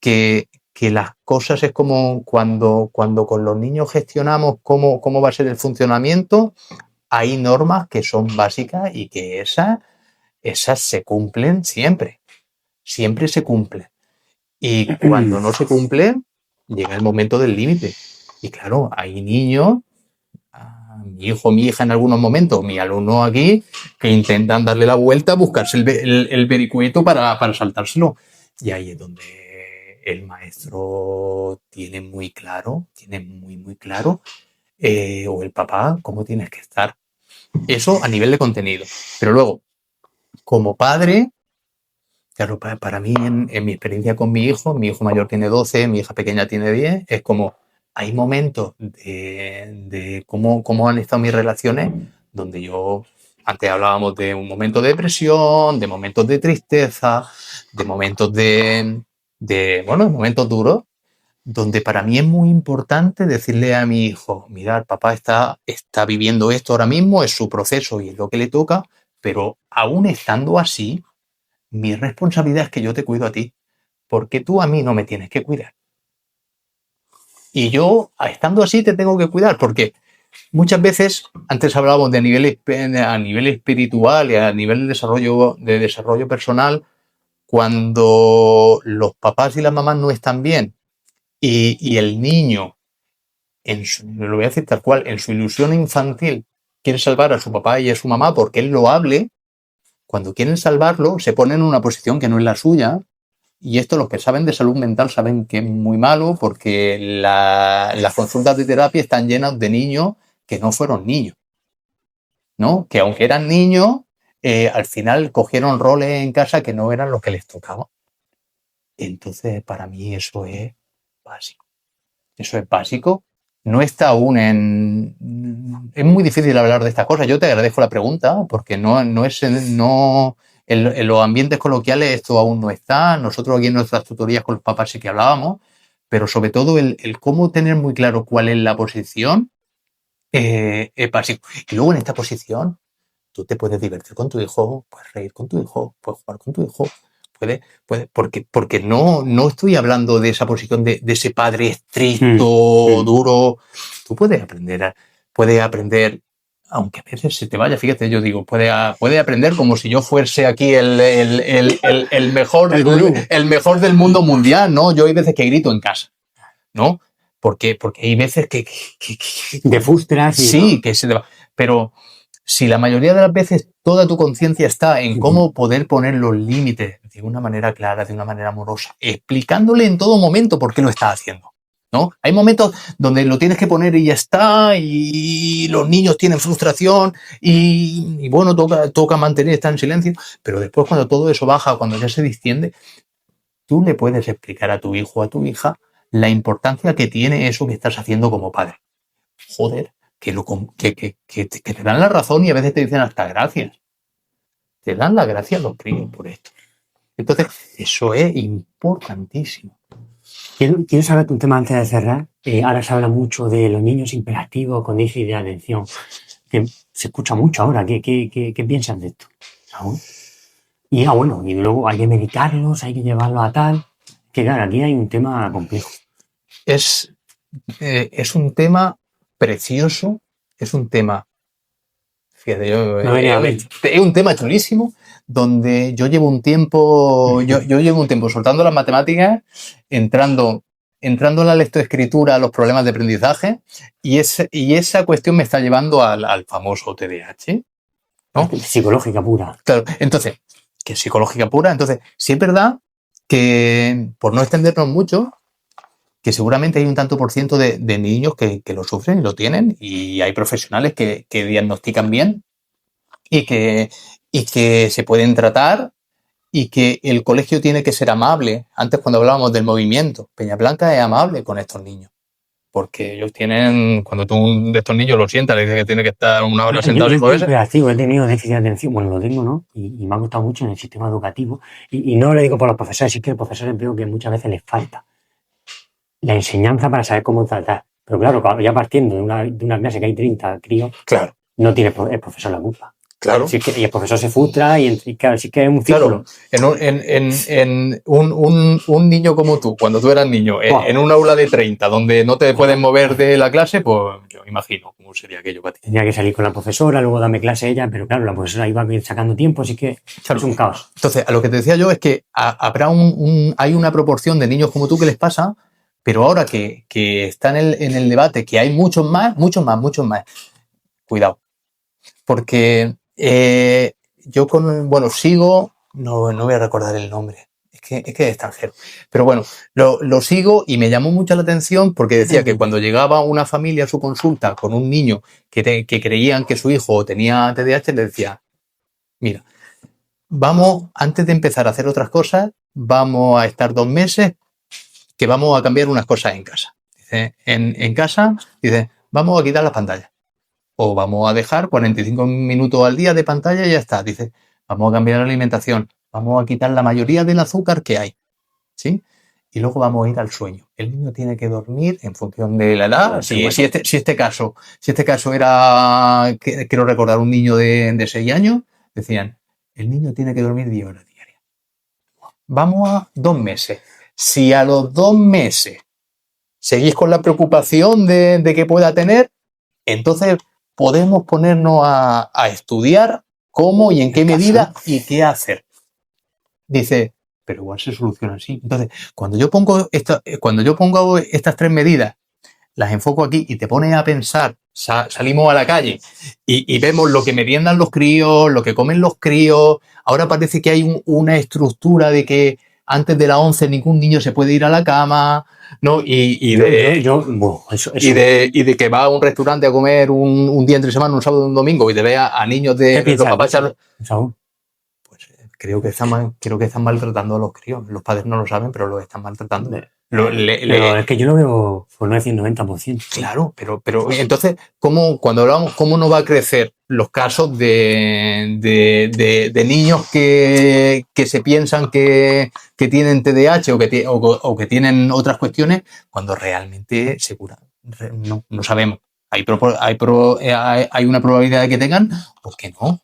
que las cosas es como cuando con los niños gestionamos cómo va a ser el funcionamiento, hay normas que son básicas y que esas se cumplen siempre se cumplen. Y cuando no se cumplen, llega el momento del límite. Y claro, hay niños, mi hijo, mi hija en algunos momentos, mi alumno aquí, que intentan darle la vuelta, buscarse el vericueto para saltárselo. Y ahí es donde el maestro tiene muy claro, o el papá, cómo tienes que estar. Eso a nivel de contenido. Pero luego, como padre, claro, para mí, en mi experiencia con mi hijo mayor tiene 12, mi hija pequeña tiene 10, es como hay momentos de cómo han estado mis relaciones donde antes hablábamos de un momento de depresión, de momentos de tristeza, de momentos de momentos duros, donde para mí es muy importante decirle a mi hijo, mirad, papá está viviendo esto ahora mismo, es su proceso y es lo que le toca, pero aún estando así, mi responsabilidad es que yo te cuido a ti, porque tú a mí no me tienes que cuidar. Y yo, estando así, te tengo que cuidar, porque muchas veces, antes hablábamos a nivel espiritual y a nivel de desarrollo personal, cuando los papás y las mamás no están bien y el niño, lo voy a decir tal cual, en su ilusión infantil, quiere salvar a su papá y a su mamá porque él lo hable, cuando quieren salvarlo, se ponen en una posición que no es la suya. Y esto los que saben de salud mental saben que es muy malo porque las consultas de terapia están llenas de niños que no fueron niños, ¿no? Que aunque eran niños, al final cogieron roles en casa que no eran los que les tocaban. Entonces, para mí eso es básico. Eso es básico. No está aún Es muy difícil hablar de estas cosas. Yo te agradezco la pregunta porque en los ambientes coloquiales esto aún no está. Nosotros aquí en nuestras tutorías con los papás sí que hablábamos, pero sobre todo el cómo tener muy claro cuál es la posición pasivo. Y luego en esta posición, tú te puedes divertir con tu hijo, puedes reír con tu hijo, puedes jugar con tu hijo, porque no estoy hablando de esa posición de ese padre estricto, duro. Tú puedes aprender, aunque a veces se te vaya, fíjate, yo digo, puede aprender como si yo fuese aquí el mejor, el mejor del mundo mundial, ¿no? Yo hay veces que grito en casa, ¿no? Porque hay veces que te frustras. Sí, que se te va. Pero si la mayoría de las veces toda tu conciencia está en cómo poder poner los límites de una manera clara, de una manera amorosa, explicándole en todo momento por qué lo estás haciendo, ¿no? Hay momentos donde lo tienes que poner y ya está, y los niños tienen frustración y bueno, toca mantener, estar en silencio, pero después cuando todo eso baja, cuando ya se distiende, tú le puedes explicar a tu hijo o a tu hija la importancia que tiene eso que estás haciendo como padre. Joder, que te dan la razón y a veces te dicen hasta gracias. Te dan las gracias los críos por esto. Entonces, eso es importantísimo. Quiero saber un tema antes de cerrar. Ahora se habla mucho de los niños hiperactivos con déficit de atención, que se escucha mucho ahora. ¿Qué piensan de esto? Y bueno, y luego hay que medicarlos, hay que llevarlos a tal. Que claro, aquí hay un tema complejo. Es un tema precioso, es un tema, fíjate, es un tema chulísimo, donde yo llevo un tiempo, soltando las matemáticas, entrando a la lectoescritura, a los problemas de aprendizaje, y esa cuestión me está llevando al famoso TDAH, ¿no? Psicológica pura. Claro, entonces, que es psicológica pura, entonces, sí es verdad que, por no extendernos mucho, que seguramente hay un tanto por ciento de niños que lo sufren y lo tienen, y hay profesionales que diagnostican bien y que se pueden tratar, y que el colegio tiene que ser amable. Antes, cuando hablábamos del movimiento, Peñablanca es amable con estos niños, porque ellos tienen, cuando tú de estos niños lo sientas, le dices que tiene que estar una hora sentado sin moverse. He tenido déficit de atención, bueno, lo tengo, ¿no? Y me ha costado mucho en el sistema educativo, y no lo digo por los profesores, sí que los profesores veo que muchas veces les falta la enseñanza para saber cómo tratar. Pero claro, ya partiendo de una clase que hay 30 críos, claro, no tiene el profesor la culpa. Claro. Y el profesor se frustra y claro, sí que es un círculo. Claro, en un niño como tú, cuando tú eras niño, en un aula de 30, donde no te puedes mover de la clase, pues yo imagino cómo sería aquello para ti. Tenía que salir con la profesora, luego darme clase ella, pero claro, la profesora iba sacando tiempo, así que es un caos. Entonces, a lo que te decía yo es que hay una proporción de niños como tú que les pasa, pero ahora que están en el debate, que hay muchos más, cuidado. Porque yo sigo, no voy a recordar el nombre, es que es extranjero, pero bueno, lo sigo y me llamó mucho la atención porque decía que cuando llegaba una familia a su consulta con un niño que creían que su hijo tenía TDAH, le decía, mira, antes de empezar a hacer otras cosas, vamos a estar 2 meses que vamos a cambiar unas cosas en casa. Dice, en casa, dice, vamos a quitar las pantallas. O vamos a dejar 45 minutos al día de pantalla y ya está. Dice, vamos a cambiar la alimentación, vamos a quitar la mayoría del azúcar que hay, ¿sí? Y luego vamos a ir al sueño. El niño tiene que dormir en función de la edad. Si este caso era, quiero recordar, un niño de 6 años, decían, el niño tiene que dormir 10 horas diarias. Vamos a 2 meses. Si a los 2 meses seguís con la preocupación de que pueda tener, entonces podemos ponernos a estudiar cómo y en qué medida y qué hacer. Dice, pero igual se soluciona así. Entonces, cuando yo pongo estas 3 medidas, las enfoco aquí y te pones a pensar, salimos a la calle y vemos lo que meriendan los críos, lo que comen los críos. Ahora parece que hay una estructura de que antes de las 11 ningún niño se puede ir a la cama, ¿no? Y de que va a un restaurante a comer un día entre semana, un sábado y un domingo, y te ve a niños de los papás. Pues creo que están maltratando a los críos. Los padres no lo saben, pero los están maltratando. Pero es que yo lo veo, por no decir 90%. Claro, pero entonces, cuando hablamos, ¿cómo no va a crecer los casos de niños que se piensan que tienen TDAH o que tienen otras cuestiones, cuando realmente no sabemos? Hay una probabilidad de que tengan, pues que no.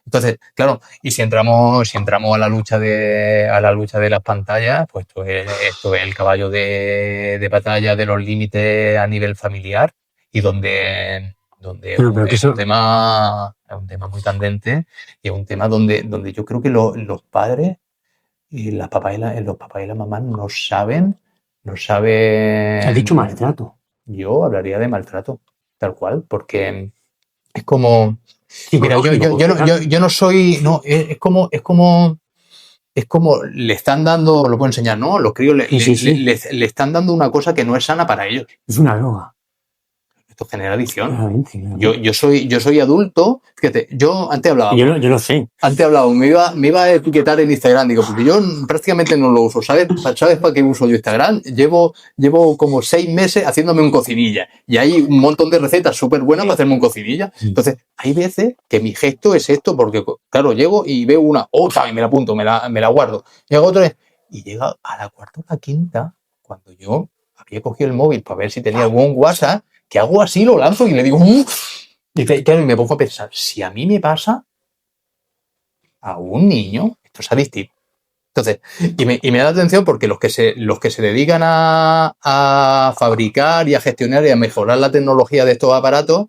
Entonces, claro, y si entramos a la lucha de las pantallas, pues esto es el caballo de batalla de los límites a nivel familiar y donde Pero que es eso, es un tema muy candente y es un tema donde yo creo que los padres y los papás y las mamás no has dicho saben. maltrato. Yo hablaría de maltrato, tal cual, porque es como, mira, Psicológico, yo no soy, no, es como le están dando, lo puedo enseñar, ¿no? Los críos sí. le están dando una cosa que no es sana para ellos. Es una droga. Esto genera adicción. Claramente. Yo soy adulto, fíjate, yo antes hablaba. Yo lo sé. Antes hablaba, me iba a etiquetar en Instagram, digo, porque yo prácticamente no lo uso, ¿sabes? ¿Sabes para qué uso yo Instagram? Llevo como 6 meses haciéndome un cocinilla y hay un montón de recetas súper buenas para hacerme un cocinilla. Entonces, hay veces que mi gesto es esto, porque, claro, llego y veo una, y me la apunto, me la guardo. Llego otra vez y llega a la cuarta o la quinta, cuando yo había cogido el móvil para ver si tenía algún WhatsApp, que hago así, lo lanzo y le digo, y claro, y me pongo a pensar, si a mí me pasa a un niño, esto es adictivo. Entonces, y me da atención porque los que se dedican a fabricar y a gestionar y a mejorar la tecnología de estos aparatos,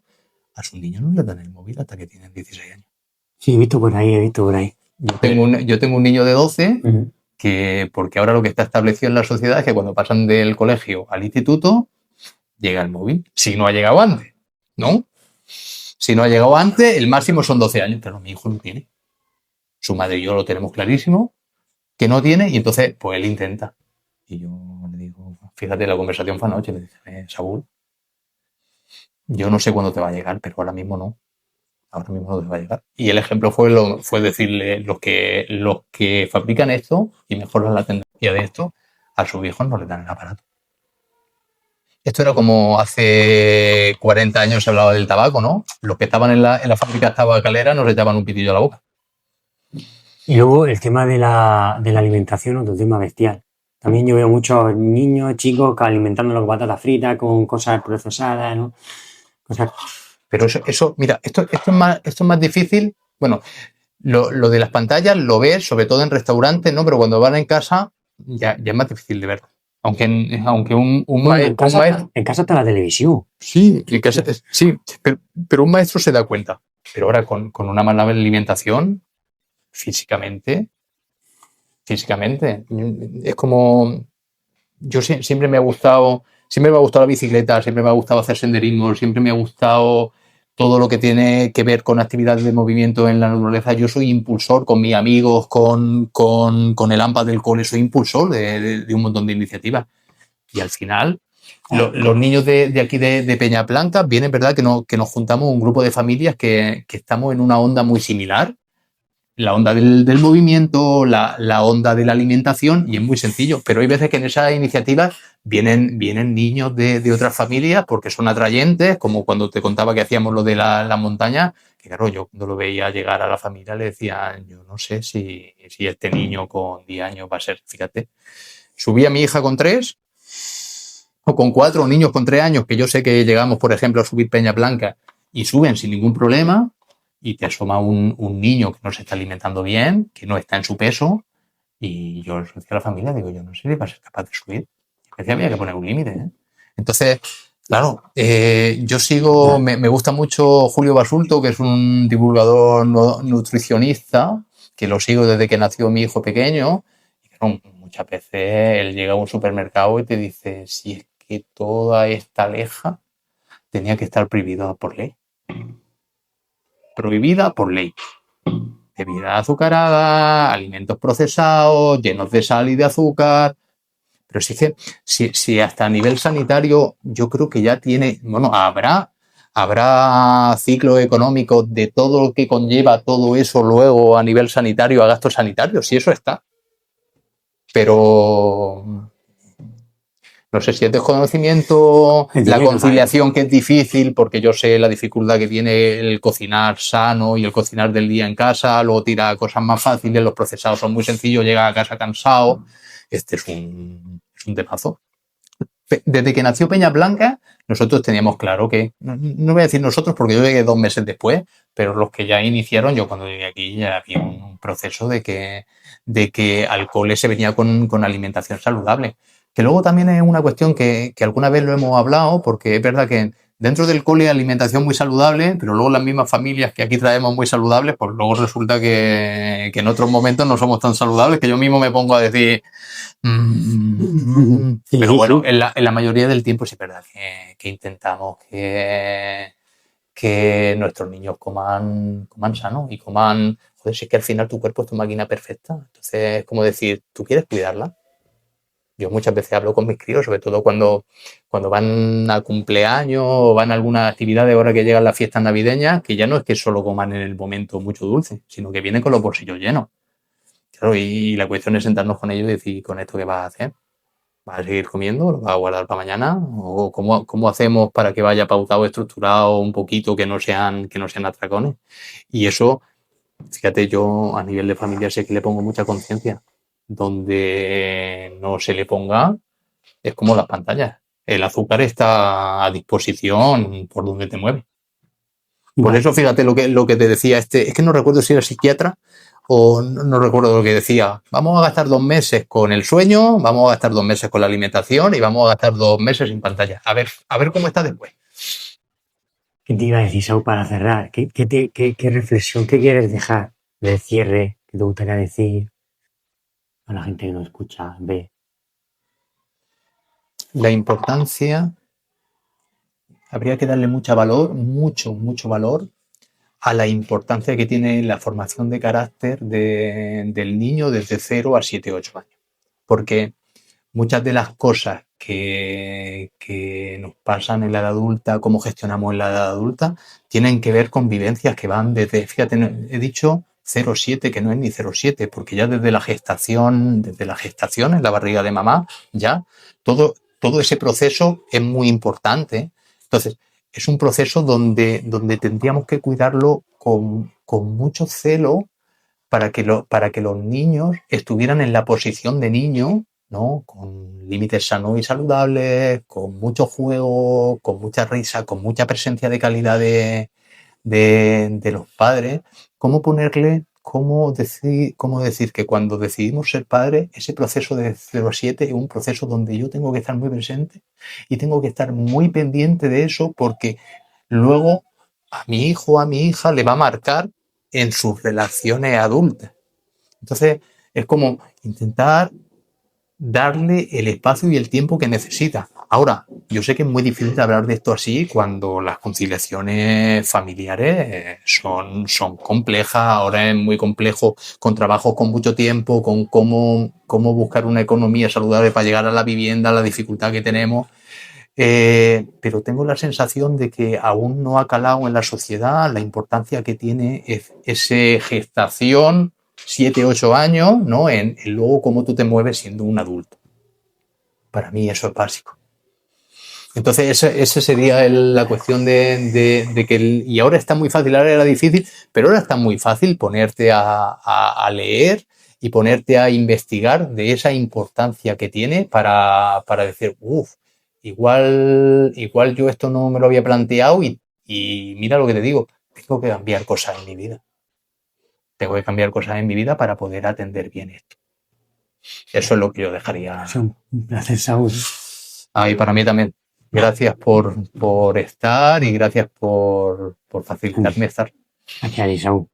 a sus niños no les dan el móvil hasta que tienen 16 años. Sí, he visto por ahí. Yo tengo un niño de 12 Uh-huh. que, porque ahora lo que está establecido en la sociedad es que cuando pasan del colegio al instituto, llega el móvil. Si no ha llegado antes, ¿no? Si no ha llegado antes, el máximo son 12 años, pero mi hijo no tiene. Su madre y yo lo tenemos clarísimo, que no tiene, y entonces, pues él intenta. Y yo le digo, fíjate, la conversación fue anoche, le dice, Saúl, yo no sé cuándo te va a llegar, pero ahora mismo no. Ahora mismo no te va a llegar. Y el ejemplo fue decirle, los que fabrican esto y mejoran la tecnología de esto, a sus hijos no les dan el aparato. Esto era como hace 40 años se hablaba del tabaco, ¿no? Los que estaban en la fábrica tabacalera nos echaban un pitillo a la boca. Y luego el tema de la alimentación, otro tema bestial. También yo veo muchos niños, chicos, alimentándolo con patatas fritas, con cosas procesadas, ¿no? Cosas... Pero eso mira, esto es más difícil. Bueno, lo de las pantallas lo ves, sobre todo en restaurantes, ¿no? Pero cuando van en casa, ya es más difícil de ver. Aunque en casa está la televisión. Sí, pero un maestro se da cuenta. Pero ahora con una mala alimentación, físicamente, es como... Yo siempre me ha gustado la bicicleta, siempre me ha gustado hacer senderismo, siempre me ha gustado todo lo que tiene que ver con actividades de movimiento en la naturaleza. Yo soy impulsor con mis amigos, con el AMPA del cole, soy impulsor de un montón de iniciativas. Y al final, los niños de aquí de Peñaplanca, bien es verdad que nos juntamos un grupo de familias que estamos en una onda muy similar. La onda del movimiento, la onda de la alimentación, y es muy sencillo. Pero hay veces que en esas iniciativas vienen niños de otras familias porque son atrayentes, como cuando te contaba que hacíamos lo de la montaña, que claro, yo cuando lo veía llegar a la familia le decía, yo no sé si este niño con 10 años va a ser, fíjate. Subí a mi hija con 3 o con 4, niños con 3 años, que yo sé que llegamos, por ejemplo, a subir Peña Blanca y suben sin ningún problema, y te asoma un niño que no se está alimentando bien, que no está en su peso, y yo le decía a la familia, digo, yo no sé si va a ser capaz de subir. Y me había que poner un límite, ¿eh? Entonces, claro, yo sigo, me gusta mucho Julio Basulto, que es un divulgador nutricionista, que lo sigo desde que nació mi hijo pequeño, y claro, muchas veces él llega a un supermercado y te dice, si es que toda esta leja tenía que estar prohibida por ley. Prohibida por ley. Bebida azucarada, alimentos procesados, llenos de sal y de azúcar. Pero sí que, si hasta a nivel sanitario, yo creo que ya tiene, bueno, habrá ciclo económico de todo lo que conlleva todo eso luego a nivel sanitario, a gastos sanitarios, si eso está. Pero no sé si es desconocimiento, la conciliación que es difícil, porque yo sé la dificultad que tiene el cocinar sano y el cocinar del día en casa, luego tira cosas más fáciles, los procesados son muy sencillos, llega a casa cansado. Este es un temazo. Desde que nació Peña Blanca, nosotros teníamos claro que, no voy a decir nosotros porque yo llegué 2 meses después, pero los que ya iniciaron, yo cuando llegué aquí ya había un proceso de que al cole se venía con alimentación saludable. Que luego también es una cuestión que alguna vez lo hemos hablado, porque es verdad que dentro del cole hay alimentación muy saludable, pero luego las mismas familias que aquí traemos muy saludables, pues luego resulta que en otros momentos no somos tan saludables, que yo mismo me pongo a decir... Pero bueno, en la mayoría del tiempo sí es verdad que intentamos que nuestros niños coman sano y coman... Joder, si es que al final tu cuerpo es tu máquina perfecta. Entonces, es como decir, ¿tú quieres cuidarla? Yo muchas veces hablo con mis críos, sobre todo cuando van a cumpleaños o van a alguna actividad de ahora que llegan las fiestas navideñas, que ya no es que solo coman en el momento mucho dulce, sino que vienen con los bolsillos llenos. Claro, y la cuestión es sentarnos con ellos y decir, ¿con esto qué vas a hacer? ¿Vas a seguir comiendo? ¿Lo vas a guardar para mañana? ¿O cómo hacemos para que vaya pautado, estructurado un poquito, que no sean atracones? Y eso, fíjate, yo a nivel de familia sé que le pongo mucha conciencia. Donde no se le ponga, es como las pantallas. El azúcar está a disposición por donde te mueves. Por eso, fíjate lo que te decía es que no recuerdo si era psiquiatra o no recuerdo lo que decía. Vamos a gastar 2 meses con el sueño, vamos a gastar 2 meses con la alimentación y vamos a gastar 2 meses sin pantalla. A ver cómo está después. ¿Qué te iba a decir, Sau, para cerrar? ¿Qué reflexión, qué quieres dejar de cierre que te gustaría decir a la gente que nos escucha, ve? La importancia, habría que darle mucho valor a la importancia que tiene la formación de carácter del niño desde 0 a 7, 8 años. Porque muchas de las cosas que nos pasan en la edad adulta, cómo gestionamos en la edad adulta, tienen que ver con vivencias que van desde, fíjate, he dicho 0,7, que no es ni 0,7, porque ya desde la gestación en la barriga de mamá, ya todo ese proceso es muy importante. Entonces, es un proceso donde tendríamos que cuidarlo con mucho celo para que los niños estuvieran en la posición de niño, ¿no? Con límites sanos y saludables, con mucho juego, con mucha risa, con mucha presencia de calidad de los padres. Cómo decir que cuando decidimos ser padres, ese proceso de 0 a 7 es un proceso donde yo tengo que estar muy presente y tengo que estar muy pendiente de eso, porque luego a mi hijo o a mi hija le va a marcar en sus relaciones adultas. Entonces, es como intentar darle el espacio y el tiempo que necesita. Ahora, yo sé que es muy difícil hablar de esto así cuando las conciliaciones familiares son complejas. Ahora es muy complejo con trabajos con mucho tiempo, con cómo buscar una economía saludable para llegar a la vivienda, la dificultad que tenemos. Pero tengo la sensación de que aún no ha calado en la sociedad la importancia que tiene esa gestación, 7, 8 años, ¿no? En luego cómo tú te mueves siendo un adulto. Para mí eso es básico. Entonces, esa sería la cuestión de que... Y ahora está muy fácil, ahora era difícil, pero ahora está muy fácil ponerte a leer y ponerte a investigar de esa importancia que tiene para decir, igual yo esto no me lo había planteado y mira lo que te digo, tengo que cambiar cosas en mi vida. Tengo que cambiar cosas en mi vida para poder atender bien esto. Eso es lo que yo dejaría. Es un placer, Saúl. Y para mí también. Gracias por estar y gracias por facilitarme estar. Gracias, Saúl.